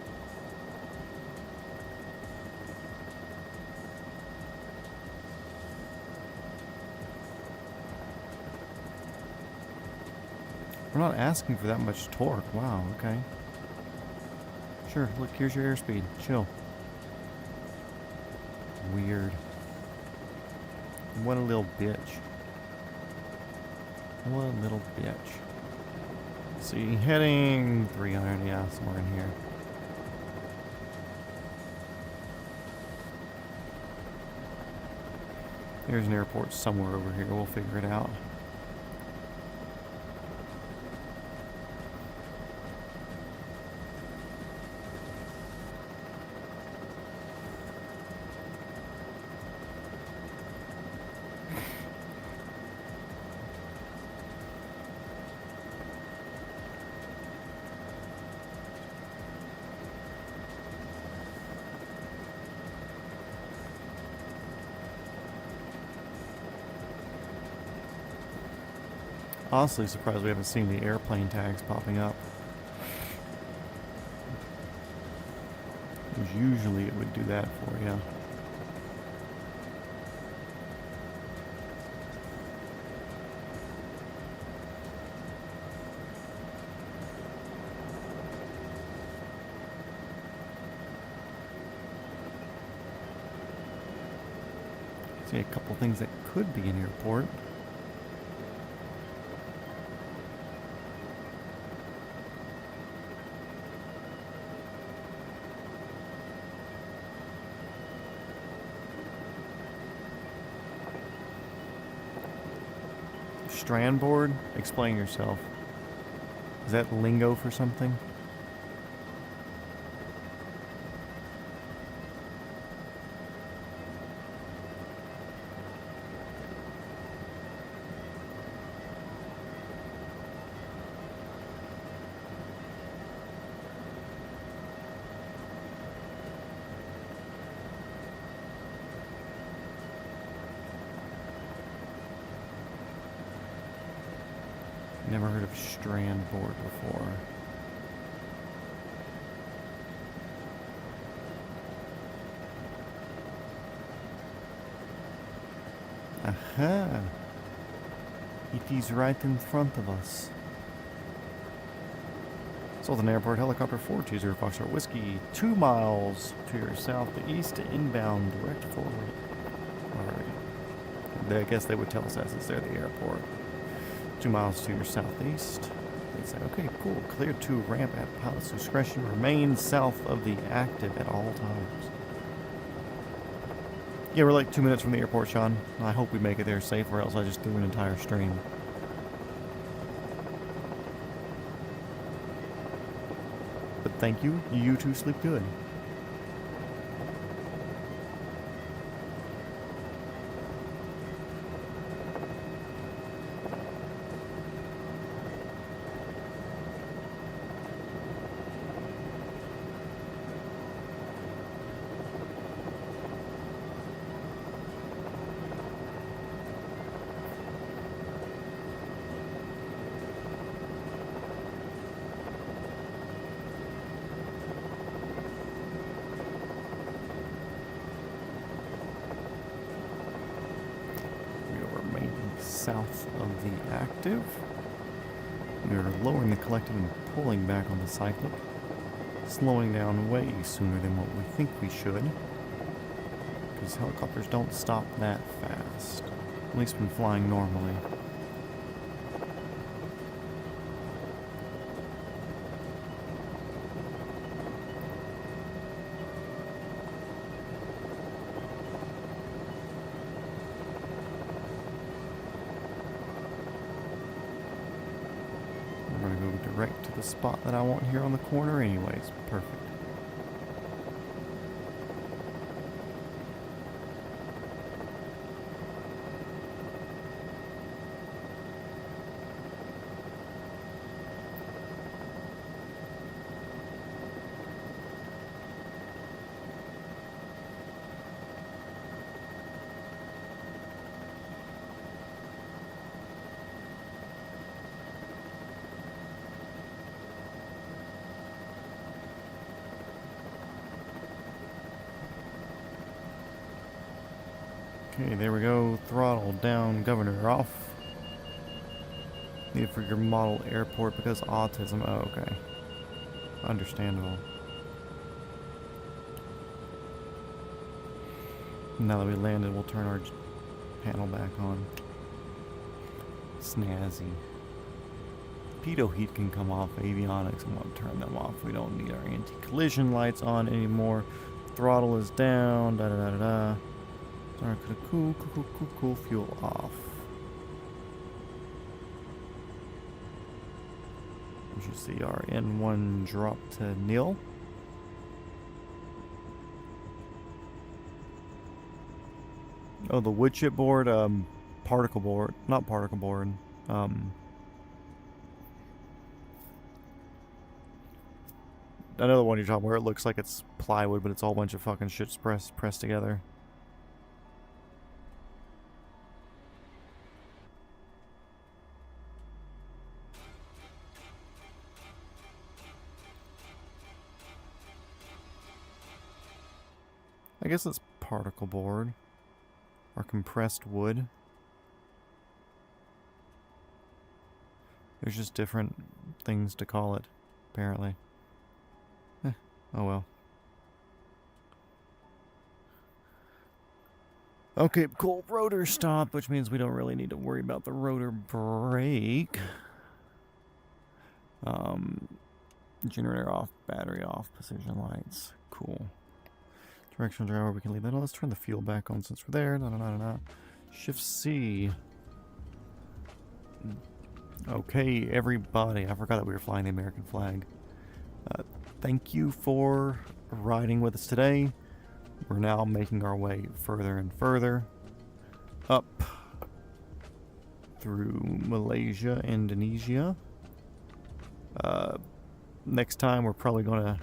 Speaker 1: We're not asking for that much torque. Wow, okay. Sure, look, here's your airspeed. Chill. Weird. What a little bitch. What a little bitch. See, heading 300, yeah, somewhere in here. There's an airport somewhere over here. We'll figure it out. Honestly surprised we haven't seen the airplane tags popping up. Because usually it would do that for you. See a couple things that could be an airport. Strand board? Explain yourself. Is that lingo for something? Never heard of Strandboard before. Aha! It is right in front of us. Sultan Airport, helicopter 420 Foxtrot Whiskey, 2 miles to your southeast, inbound, direct forward. Alright. I guess they would tell us as it's there, the airport. 2 miles to your southeast. They say, okay, cool. Clear to ramp at pilot's discretion. Remain south of the active at all times. Yeah, we're like 2 minutes from the airport, Sean. I hope we make it there safe, or else I just threw an entire stream. But thank you. You two sleep good. South of the active. We are lowering the collective and pulling back on the cyclic. Slowing down way sooner than what we think we should. Because helicopters don't stop that fast. At least when flying normally. Direct to the spot that I want here on the corner anyways. Perfect. Okay, there we go. Throttle down, governor off. Needed for your model airport because autism. Oh, okay. Understandable. Now that we landed, we'll turn our panel back on. Snazzy. Pitot heat can come off. Avionics, I'm going to turn them off. We don't need our anti-collision lights on anymore. Throttle is down. Da da da da da. Cool, fuel off. You should see our N1 drop to nil. Oh, the wood chip board, particle board, not particle board, another one you're talking where it looks like it's plywood, but it's all a bunch of fucking shit pressed together. I guess it's particle board or compressed wood. There's just different things to call it, apparently. Oh well. Okay, cool. Rotor stop, which means we don't really need to worry about the rotor brake. Generator off, battery off, precision lights. Cool. Directional driver, we can leave that on. Let's turn the fuel back on since we're there. Shift C. Okay, everybody. I forgot that we were flying the American flag. Thank you for riding with us today. We're now making our way further and further up through Malaysia, Indonesia. Next time we're probably going to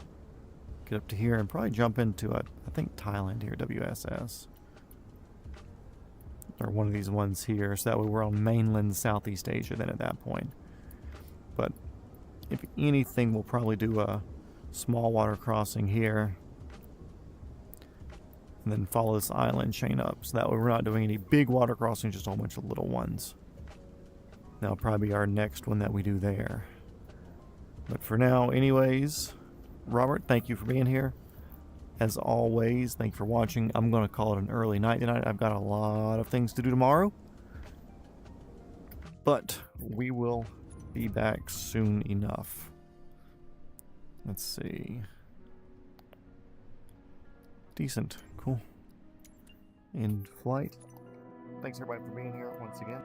Speaker 1: get up to here and probably jump into, I think, Thailand here, WSS. Or one of these ones here, so that way we're on mainland Southeast Asia then at that point. But if anything, we'll probably do a small water crossing here. And then follow this island chain up. So that way we're not doing any big water crossings, just a whole bunch of little ones. That'll probably be our next one that we do there. But for now, anyways, Robert, thank you for being here. As always, thank you for watching. I'm going to call it an early night tonight. I've got a lot of things to do tomorrow. But we will be back soon enough. Let's see. Decent. Cool. In flight. Thanks everybody for being here once again.